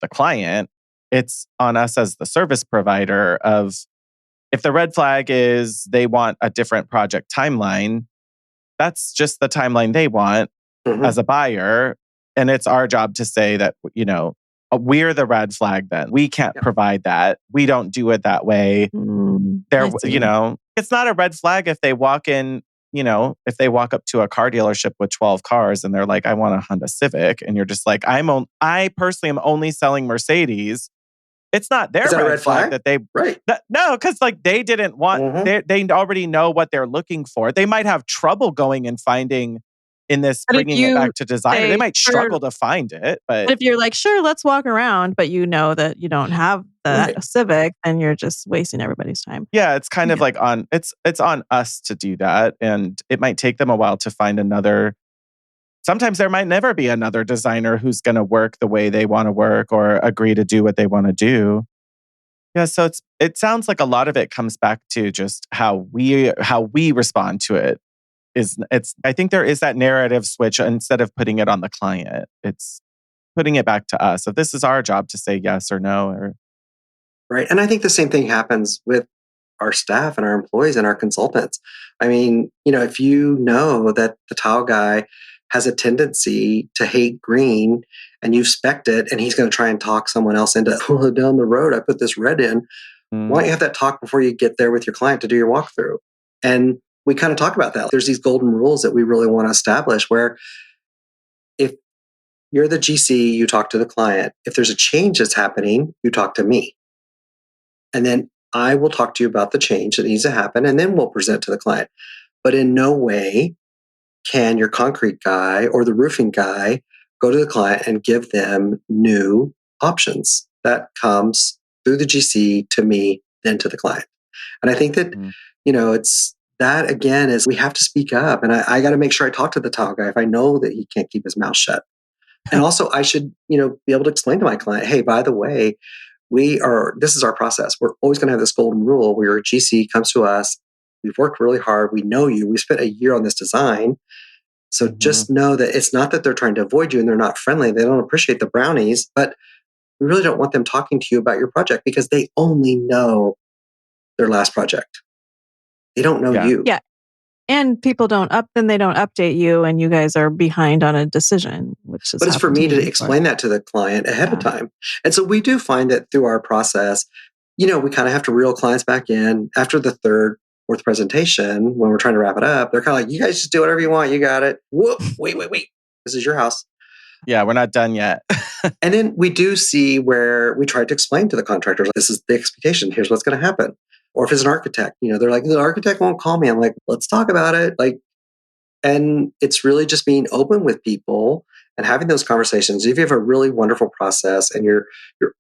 the client. It's on us as the service provider of, if the red flag is they want a different project timeline, that's just the timeline they want as a buyer. And it's our job to say that, we're the red flag then. We can't provide that. We don't do it that way. It's not a red flag if they walk in, if they walk up to a car dealership with 12 cars and they're like, I want a Honda Civic. And you're just like, I personally am only selling Mercedes. It's not their red flag that they no, because like they didn't want they already know what they're looking for. They might have trouble going and finding in this bringing it back to designer. They might struggle to find it, but if you're like, sure, let's walk around, but you know that you don't have the Civic, then you're just wasting everybody's time. Yeah, it's kind of like it's on us to do that, and it might take them a while to find another. Sometimes there might never be another designer who's going to work the way they want to work or agree to do what they want to do. Yeah, so it sounds like a lot of it comes back to just how we respond to it. I think there is that narrative switch. Instead of putting it on the client, it's putting it back to us. So this is our job to say yes or no. Right. And I think the same thing happens with our staff and our employees and our consultants. I mean, if you know that the tile guy has a tendency to hate green and you've spec'd it and he's going to try and talk someone else into, down the road, I put this red in. Why don't you have that talk before you get there with your client to do your walkthrough? And we kind of talk about that. There's these golden rules that we really want to establish where if you're the GC, you talk to the client. If there's a change that's happening, you talk to me. And then I will talk to you about the change that needs to happen, and then we'll present to the client. But in no way can your concrete guy or the roofing guy go to the client and give them new options. That comes through the GC to me, then to the client. And I think that, it's that again is we have to speak up. And I got to make sure I talk to the tile guy if I know that he can't keep his mouth shut. And also I should, be able to explain to my client, hey, by the way, this is our process. We're always going to have this golden rule where your GC comes to us. We've worked really hard. We know you. We spent a year on this design. So just know that it's not that they're trying to avoid you and they're not friendly. They don't appreciate the brownies, but we really don't want them talking to you about your project because they only know their last project. They don't know you. Yeah. And people don't update you and you guys are behind on a decision, which is. But it's for me to explain that to the client ahead of time. And so we do find that through our process, we kind of have to reel clients back in after the third, fourth presentation. When we're trying to wrap it up, they're kind of like, you guys just do whatever you want. You got it. Whoop, wait. This is your house. Yeah, we're not done yet. And then we do see where we try to explain to the contractors, this is the expectation. Here's what's going to happen. Or if it's an architect, they're like, the architect won't call me. I'm like, let's talk about it. And it's really just being open with people and having those conversations. If you have a really wonderful process and you're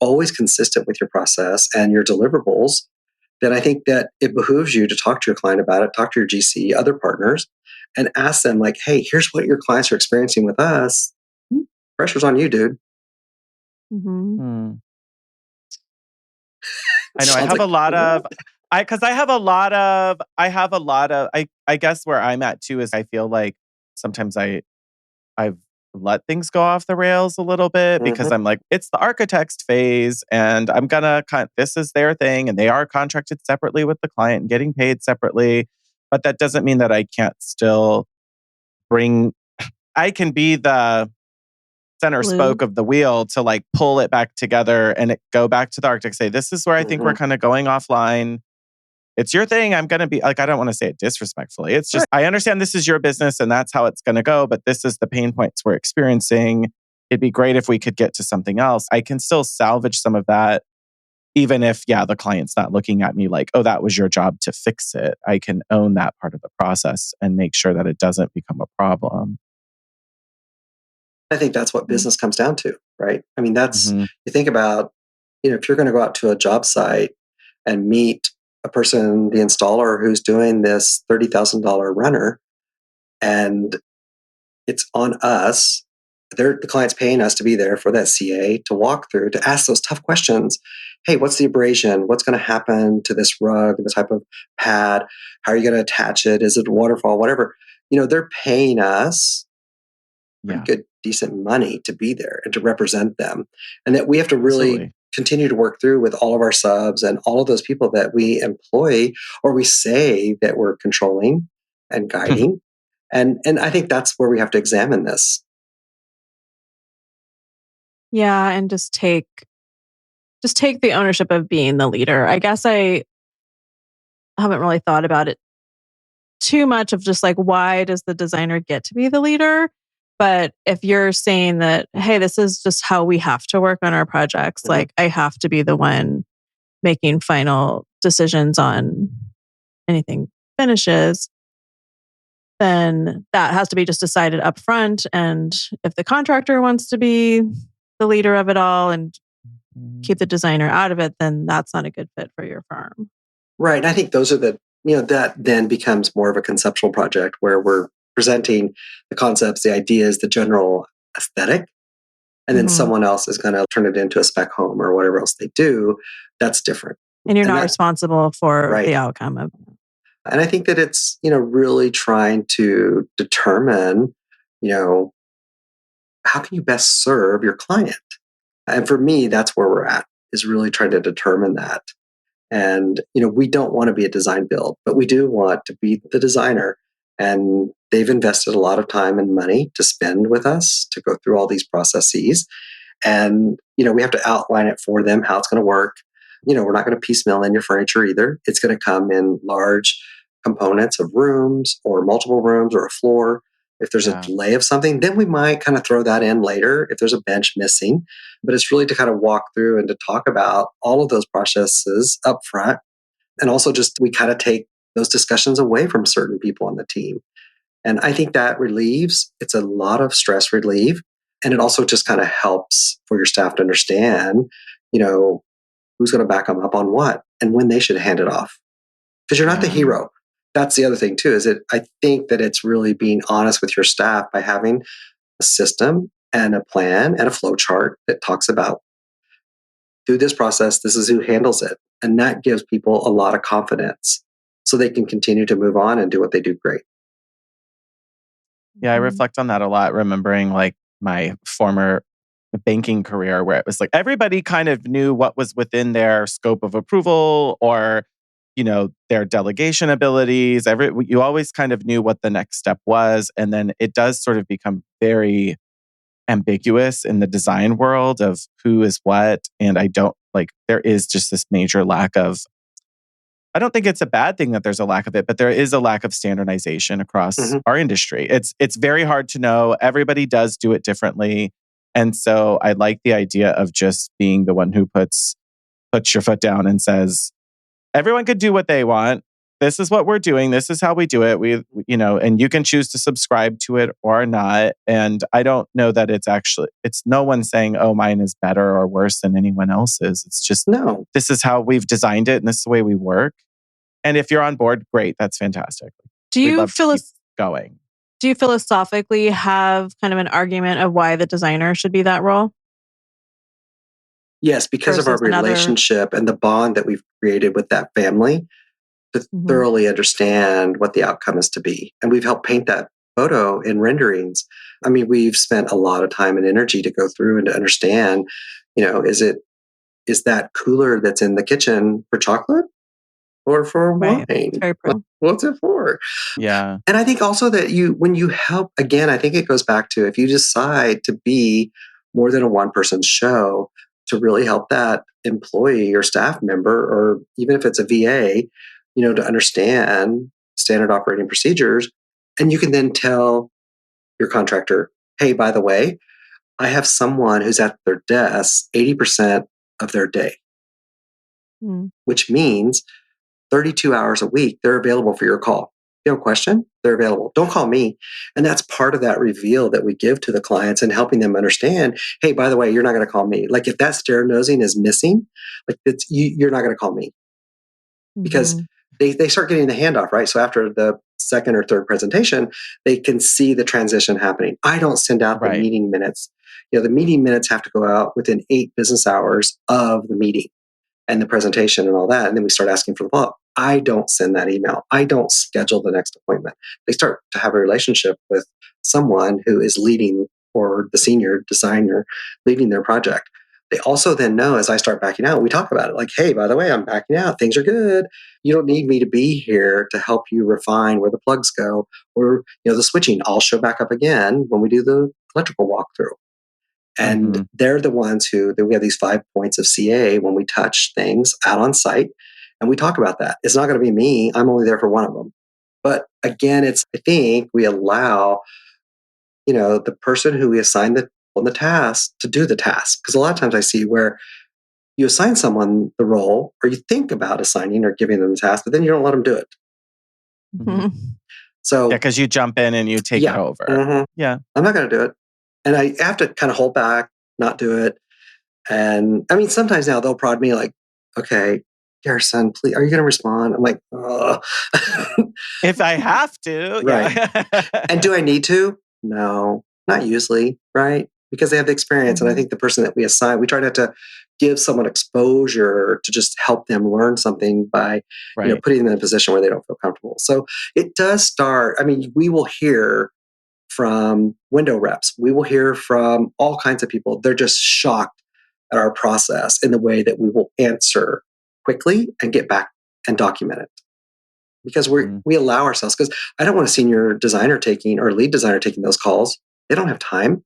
always consistent with your process and your deliverables, then I think that it behooves you to talk to your client about it, talk to your GC, other partners, and ask them like, hey, here's what your clients are experiencing with us. Pressure's on you, dude. Mm-hmm. I know. I have a lot of, I guess where I'm at too is I feel like sometimes I've let things go off the rails a little bit because I'm like, it's the architect's phase and I'm gonna this is their thing and they are contracted separately with the client and getting paid separately. But that doesn't mean that I can't still I can be the center spoke of the wheel to pull it back together and go back to the architect, say, this is where I think we're kind of going offline. It's your thing. I'm going to be I don't want to say it disrespectfully. It's just, I understand this is your business and that's how it's going to go, but this is the pain points we're experiencing. It'd be great if we could get to something else. I can still salvage some of that, even if, the client's not looking at me like, oh, that was your job to fix it. I can own that part of the process and make sure that it doesn't become a problem. I think that's what business comes down to, right? I mean, that's, you think about, if you're going to go out to a job site and meet a person, the installer who's doing this $30,000 runner, and it's on us, the client's paying us to be there for that CA to walk through, to ask those tough questions. Hey, what's the abrasion? What's going to happen to this rug, the type of pad? How are you going to attach it? Is it a waterfall? Whatever. They're paying us good, decent money to be there and to represent them. And that we have to really continue to work through with all of our subs and all of those people that we employ or we say that we're controlling and guiding. And I think that's where we have to examine this. Yeah, and just take the ownership of being the leader. I guess I haven't really thought about it too much of just why does the designer get to be the leader? But if you're saying that, hey, this is just how we have to work on our projects, I have to be the one making final decisions on anything finishes, then that has to be just decided up front. And if the contractor wants to be the leader of it all and keep the designer out of it, then that's not a good fit for your firm. Right. And I think those are that then becomes more of a conceptual project where we're presenting the concepts, the ideas, the general aesthetic, and then someone else is going to turn it into a spec home or whatever else they do. That's different. And you're not responsible for the outcome of it. And I think that it's, really trying to determine, how can you best serve your client? And for me, that's where we're at, is really trying to determine that. And, we don't want to be a design build, but we do want to be the designer. And they've invested a lot of time and money to spend with us to go through all these processes. And, we have to outline it for them, how it's going to work. We're not going to piecemeal in your furniture either. It's going to come in large components of rooms or multiple rooms or a floor. If there's a delay of something, then we might kind of throw that in later if there's a bench missing. But it's really to kind of walk through and to talk about all of those processes up front. And also just we kind of take those discussions away from certain people on the team. And I think that it's a lot of stress relief. And it also just kind of helps for your staff to understand, who's going to back them up on what and when they should hand it off. Because you're not the hero. That's the other thing too, is that I think that it's really being honest with your staff by having a system and a plan and a flow chart that talks about through this process, this is who handles it. And that gives people a lot of confidence so they can continue to move on and do what they do great. Yeah, I reflect on that a lot, remembering like my former banking career where it was like everybody kind of knew what was within their scope of approval or, their delegation abilities. You always kind of knew what the next step was. And then it does sort of become very ambiguous in the design world of who is what. And there is just this major lack of, I don't think it's a bad thing that there's a lack of it, but there is a lack of standardization across our industry. It's very hard to know. Everybody does do it differently. And so I like the idea of just being the one who puts your foot down and says, everyone could do what they want. This is what we're doing. This is how we do it. And you can choose to subscribe to it or not. And I don't know that it's no one saying, oh, mine is better or worse than anyone else's. It's just, no, this is how we've designed it and this is the way we work. And if you're on board, great. That's fantastic. Do you going? Do you philosophically have kind of an argument of why the designer should be that role? Yes, because of our relationship and the bond that we've created with that family to thoroughly understand what the outcome is to be. And we've helped paint that photo in renderings. I mean, we've spent a lot of time and energy to go through and to understand, is that cooler that's in the kitchen for chocolate or for wine? What's it for? Yeah. And I think also that when you help, again, I think it goes back to if you decide to be more than a one-person show, to really help that employee or staff member, or even if it's a VA, to understand standard operating procedures. And you can then tell your contractor, hey, by the way, I have someone who's at their desk 80% of their day, which means 32 hours a week, they're available for your call. You have a question? They're available. Don't call me. And that's part of that reveal that we give to the clients and helping them understand, hey, by the way, you're not going to call me. Like if that stare nosing is missing, you're not going to call me. Because they start getting the handoff, right? So after the second or third presentation, they can see the transition happening. I don't send out the meeting minutes. The meeting minutes have to go out within 8 business hours of the meeting and the presentation and all that. And then we start asking for the follow-up. I don't send that email. I don't schedule the next appointment. They start to have a relationship with someone who is leading, or the senior designer leading their project. They also then know, as I start backing out, we talk about it like, hey, by the way, I'm backing out. Things are good. You don't need me to be here to help you refine where the plugs go, or the switching. I'll show back up again when we do the electrical walkthrough. And they're the ones we have these 5 points of CA when we touch things out on site. And we talk about that. It's not going to be me. I'm only there for one of them. But again, I think we allow, the person who we assign the task to do the task. Because a lot of times I see where you assign someone the role, or you think about assigning or giving them the task, but then you don't let them do it. So because you jump in and you take it over. Yeah. I'm not going to do it. And I have to kind of hold back, not do it. And I mean, sometimes now they'll prod me like, okay, Garrison, please, are you going to respond? I'm like, ugh. If I have to. Right. Yeah. And do I need to? No, not usually. Right. Because they have the experience. And I think the person that we assign, we try not to give someone exposure to just help them learn something by putting them in a position where they don't feel comfortable. So it does start. I mean, we will hear from window reps. We will hear from all kinds of people. They're just shocked at our process in the way that we will answer quickly and get back and document it. Because we allow ourselves, because I don't want a senior designer or lead designer taking those calls. They don't have time.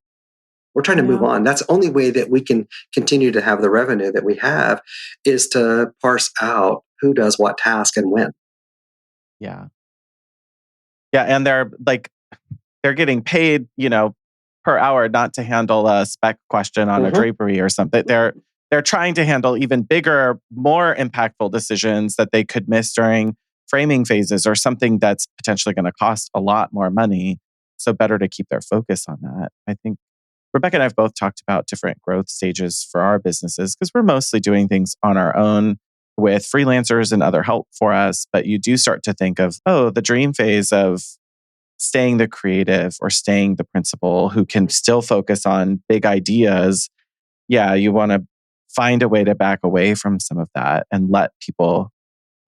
We're trying to move on. That's the only way that we can continue to have the revenue that we have, is to parse out who does what task and when. Yeah. Yeah. And they're like, they're getting paid, per hour, not to handle a spec question on a drapery or something. They're trying to handle even bigger, more impactful decisions that they could miss during framing phases or something that's potentially going to cost a lot more money. So better to keep their focus on that. I think Rebecca and I have both talked about different growth stages for our businesses because we're mostly doing things on our own with freelancers and other help for us. But you do start to think of, the dream phase of staying the creative or staying the principal who can still focus on big ideas. Yeah, you want to find a way to back away from some of that and let people,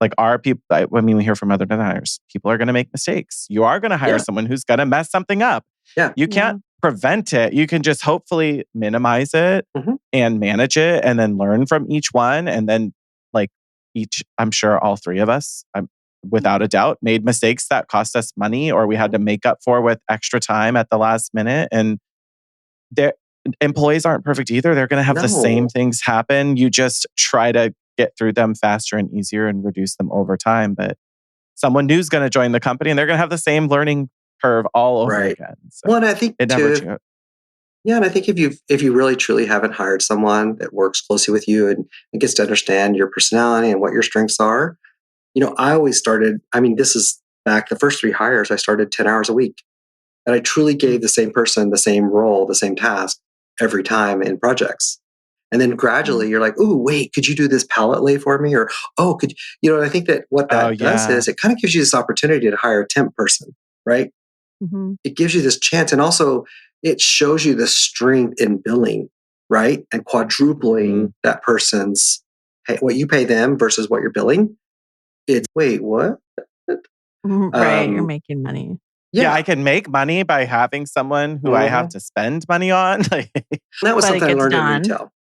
like our people, we hear from other designers, people are going to make mistakes. You are going to hire someone who's going to mess something up. Yeah. You can't prevent it. You can just hopefully minimize it and manage it and then learn from each one. And then I'm sure all three of us, without a doubt, made mistakes that cost us money or we had to make up for with extra time at the last minute. And their employees aren't perfect either. They're going to have the same things happen. You just try to get through them faster and easier and reduce them over time. But someone new is going to join the company and they're going to have the same learning curve all over again. So well, and I think it never yeah, and I think if you really truly haven't hired someone that works closely with you and gets to understand your personality and what your strengths are, I always started. This is back the first 3 hires. I started 10 hours a week, and I truly gave the same person the same role, the same task every time in projects. And then gradually, you're like, "Ooh, wait, could you do this palette lay for me?" Or, "Oh, could you?" And I think that what that does is it kind of gives you this opportunity to hire a temp person, right? It gives you this chance, and also it shows you the strength in billing, right? And quadrupling that person's what you pay them versus what you're billing. It's wait, what? Right, you're making money. Yeah, I can make money by having someone who I have to spend money on. That was something I learned in retail,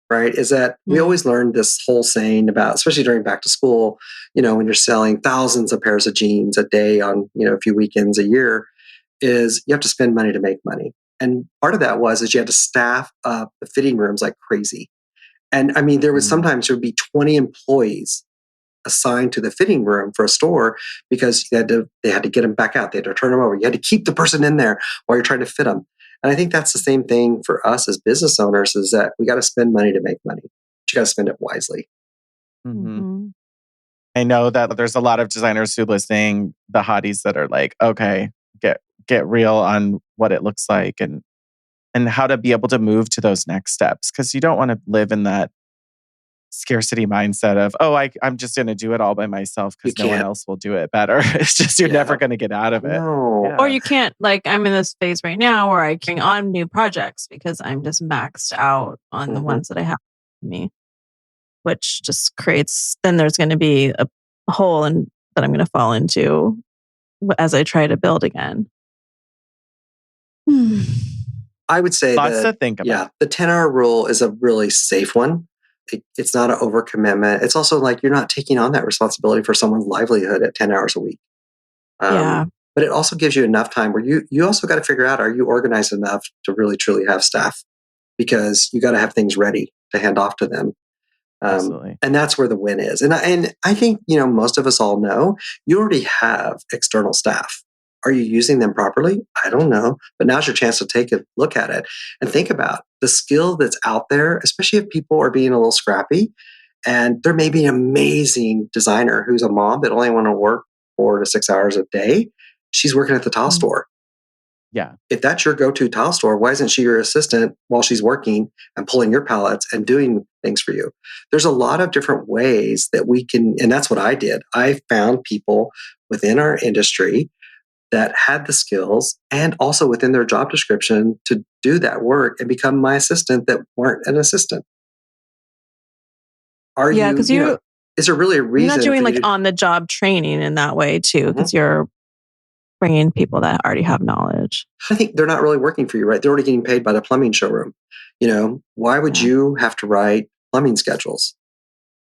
right? Is that we always learned this whole saying about, especially during back to school, when you're selling thousands of pairs of jeans a day on, a few weekends a year, is you have to spend money to make money. And part of that is you had to staff up the fitting rooms like crazy. And there was sometimes there would be 20 employees assigned to the fitting room for a store because they had to get them back out. They had to turn them over. You had to keep the person in there while you're trying to fit them. And I think that's the same thing for us as business owners is that we got to spend money to make money. But you got to spend it wisely. I know that there's a lot of designers who listening, the hotties that are like, okay, get real on what it looks like and how to be able to move to those next steps. Because you don't want to live in that scarcity mindset of, I'm just going to do it all by myself because no one else will do it better. It's just you're never going to get out of it. No. Yeah. Or you can't, I'm in this phase right now where I can on new projects because I'm just maxed out on the ones that I have with me, which just creates, then there's going to be a hole that I'm going to fall into as I try to build again. I would say lots to think about. Yeah, the 10-hour rule is a really safe one. It's not an overcommitment. It's also like you're not taking on that responsibility for someone's livelihood at 10 hours a week. But it also gives you enough time where you also got to figure out, are you organized enough to really, truly have staff? Because you got to have things ready to hand off to them. And that's where the win is. And I think, most of us all know you already have external staff. Are you using them properly? I don't know. But now's your chance to take a look at it and think about the skill that's out there, especially if people are being a little scrappy. And there may be an amazing designer who's a mom that only want to work 4 to 6 hours a day. She's working at the tile store. Yeah. If that's your go-to tile store, why isn't she your assistant while she's working and pulling your pallets and doing things for you? There's a lot of different ways that we can, and that's what I did. I found people within our industry that had the skills and also within their job description to do that work and become my assistant that weren't an assistant. Because is there really a reason? You're not doing on the job training in that way too, because you're bringing people that already have knowledge. I think they're not really working for you, right? They're already getting paid by the plumbing showroom. Why would you have to write plumbing schedules?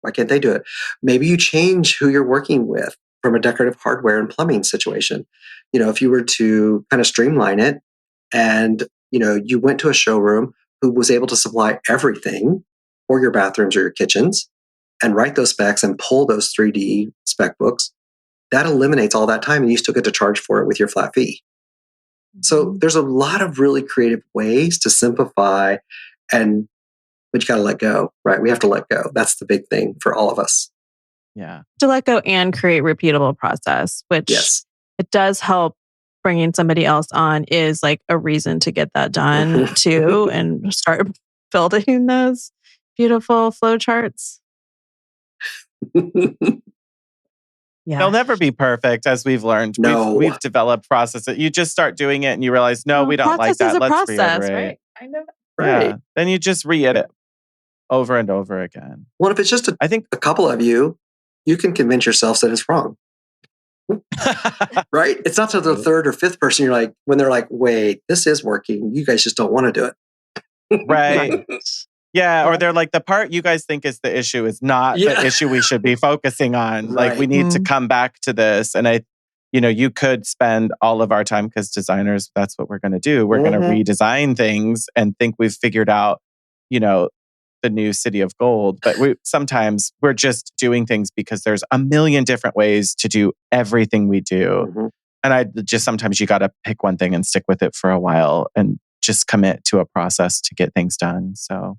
Why can't they do it? Maybe you change who you're working with from a decorative hardware and plumbing situation. If you were to kind of streamline it and, you went to a showroom who was able to supply everything for your bathrooms or your kitchens and write those specs and pull those 3D spec books, that eliminates all that time and you still get to charge for it with your flat fee. So there's a lot of really creative ways to simplify, but you got to let go, right? We have to let go. That's the big thing for all of us. Yeah. To let go and create repeatable process, which it does help. Bringing somebody else on is like a reason to get that done too, and start building those beautiful flow charts. Yeah. They'll never be perfect, as we've learned. No. We've developed processes. You just start doing it and you realize, no, we don't like that. Let's reiterate. Right? Kind of. Right. Yeah. Then you just reiterate over and over again. Well, if it's just a couple of you, you can convince yourself that it's wrong. Right? It's not to the third or fifth person. You're like, when they're like, wait, this is working. You guys just don't want to do it. Right. Yeah. Or they're like, the part you guys think is the issue is not the issue we should be focusing on. Right. Like, we need to come back to this. And you could spend all of our time, because designers, that's what we're going to do. We're going to redesign things and think we've figured out, the new city of gold. But sometimes we're just doing things because there's a million different ways to do everything we do. And sometimes you got to pick one thing and stick with it for a while and just commit to a process to get things done. So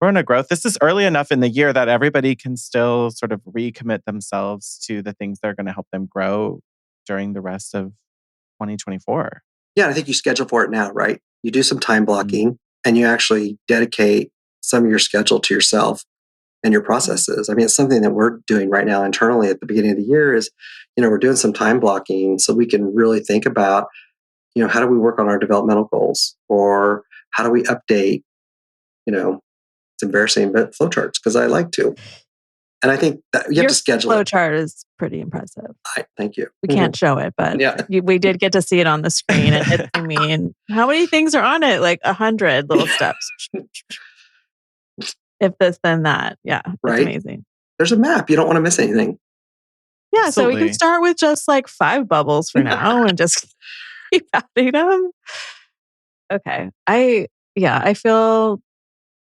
we're in a growth. This is early enough in the year that everybody can still sort of recommit themselves to the things that are going to help them grow during the rest of 2024. Yeah, I think you schedule for it now, right? You do some time blocking and you actually dedicate some of your schedule to yourself and your processes. I mean, it's something that we're doing right now internally at the beginning of the year is, we're doing some time blocking so we can really think about, how do we work on our developmental goals, or how do we update, it's embarrassing, but flowcharts, because I like to. And I think that you have to schedule it. Flowchart is pretty impressive. Thank you. We can't show it, but we did get to see it on the screen. And how many things are on it? Like 100 little steps. If this, then that. Yeah, it's amazing. There's a map. You don't want to miss anything. Yeah, absolutely. So we can start with just like 5 bubbles for now and just keep adding them. Okay. I feel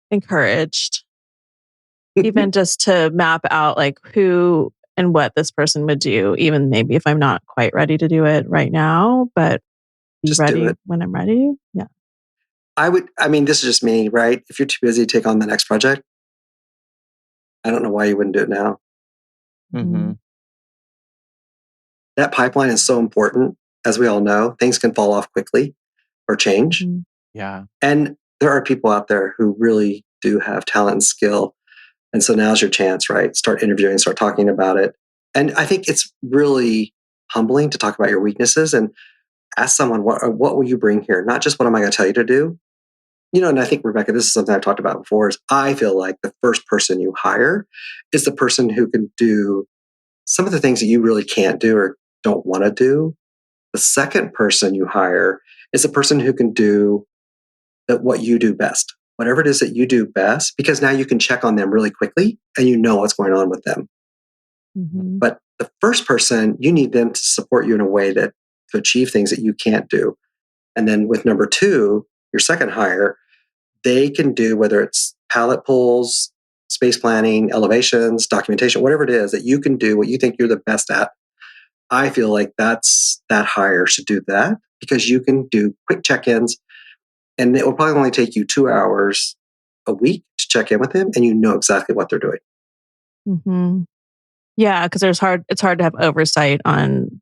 encouraged, even just to map out like who and what this person would do, even maybe if I'm not quite ready to do it right now, but be just ready when I'm ready. Yeah. This is just me, right? If you're too busy to take on the next project, I don't know why you wouldn't do it now. That pipeline is so important. As we all know, things can fall off quickly or change. Yeah. And there are people out there who really do have talent and skill. And so now's your chance, right? Start interviewing, start talking about it. And I think it's really humbling to talk about your weaknesses and ask someone, what will you bring here? Not just what am I going to tell you to do? And I think, Rebecca, this is something I've talked about before, is I feel like the first person you hire is the person who can do some of the things that you really can't do or don't want to do. The second person you hire is the person who can do what you do best, whatever it is that you do best, because now you can check on them really quickly and you know what's going on with them. But the first person, you need them to support you in a way that to achieve things that you can't do. And then with number 2, your second hire, they can do, whether it's pallet pulls, space planning, elevations, documentation, whatever it is that you can do what you think you're the best at. I feel like that hire should do that, because you can do quick check-ins and it will probably only take you 2 hours a week to check in with them, and you know exactly what they're doing. Yeah, because it's hard to have oversight on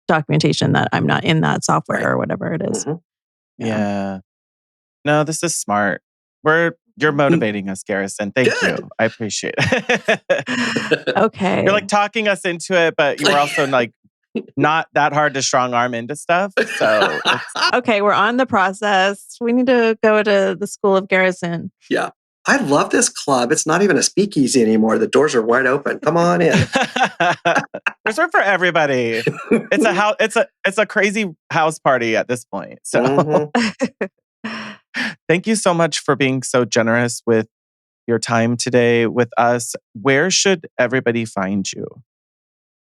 documentation that I'm not in that software or whatever it is. Yeah. No, this is smart. You're motivating us, Garrison. Thank you. I appreciate it. Okay. You're like talking us into it, but you're also like not that hard to strong arm into stuff. So okay, we're on the process. We need to go to the School of Garrison. Yeah. I love this club. It's not even a speakeasy anymore. The doors are wide open. Come on in. There's room for everybody. It's a crazy house party at this point. So thank you so much for being so generous with your time today with us. Where should everybody find you?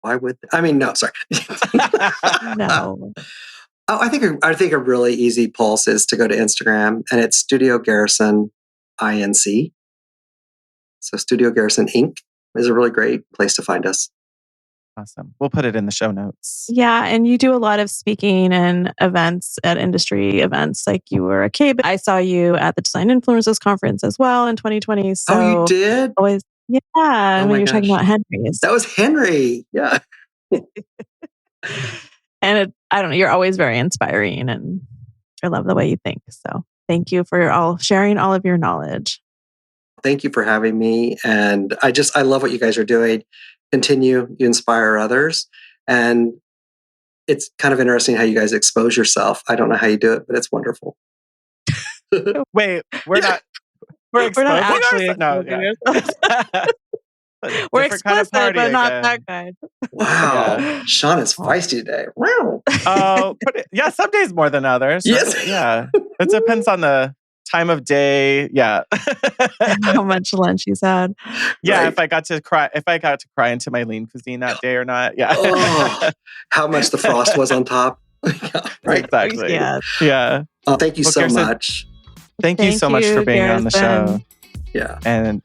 Why would no, sorry. No. I think a really easy pulse is to go to Instagram, and it's Studio Garrison Inc. So Studio Garrison Inc. is a really great place to find us. Awesome. We'll put it in the show notes. Yeah. And you do a lot of speaking and events at industry events. Like you were a KBIS. I saw you at the Design Influencers Conference as well in 2020. So oh, you did? Always, yeah. Oh when you're talking about Henry's. That was Henry. Yeah. And I don't know, you're always very inspiring and I love the way you think. So thank you for sharing all of your knowledge. Thank you for having me. And I love what you guys are doing. Continue, you inspire others. And it's kind of interesting how you guys expose yourself. I don't know how you do it, but it's wonderful. Wait, we're not actually exposing we're explicit, but again. not that kind. Wow. Yeah. Shaun is feisty today. Wow. Oh, some days more than others. Yes. Yeah. It depends on the time of day. Yeah. How much lunch he's had. Yeah. Right. If I got to cry into my lean cuisine that day or not. Yeah. Oh, how much the frost was on top. Right. Exactly. Yeah. Thank you so much. Thank you so much for being Garrison. on the show. Yeah. And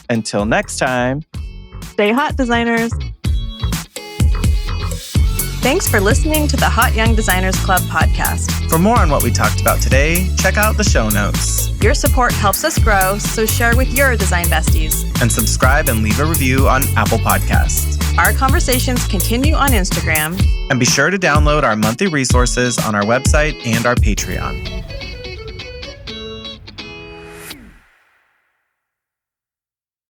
until next time, stay hot, designers. Thanks for listening to the Hot Young Designers Club podcast. For more on what we talked about today, check out the show notes. Your support helps us grow, so share with your design besties. And subscribe and leave a review on Apple Podcasts. Our conversations continue on Instagram. And be sure to download our monthly resources on our website and our Patreon.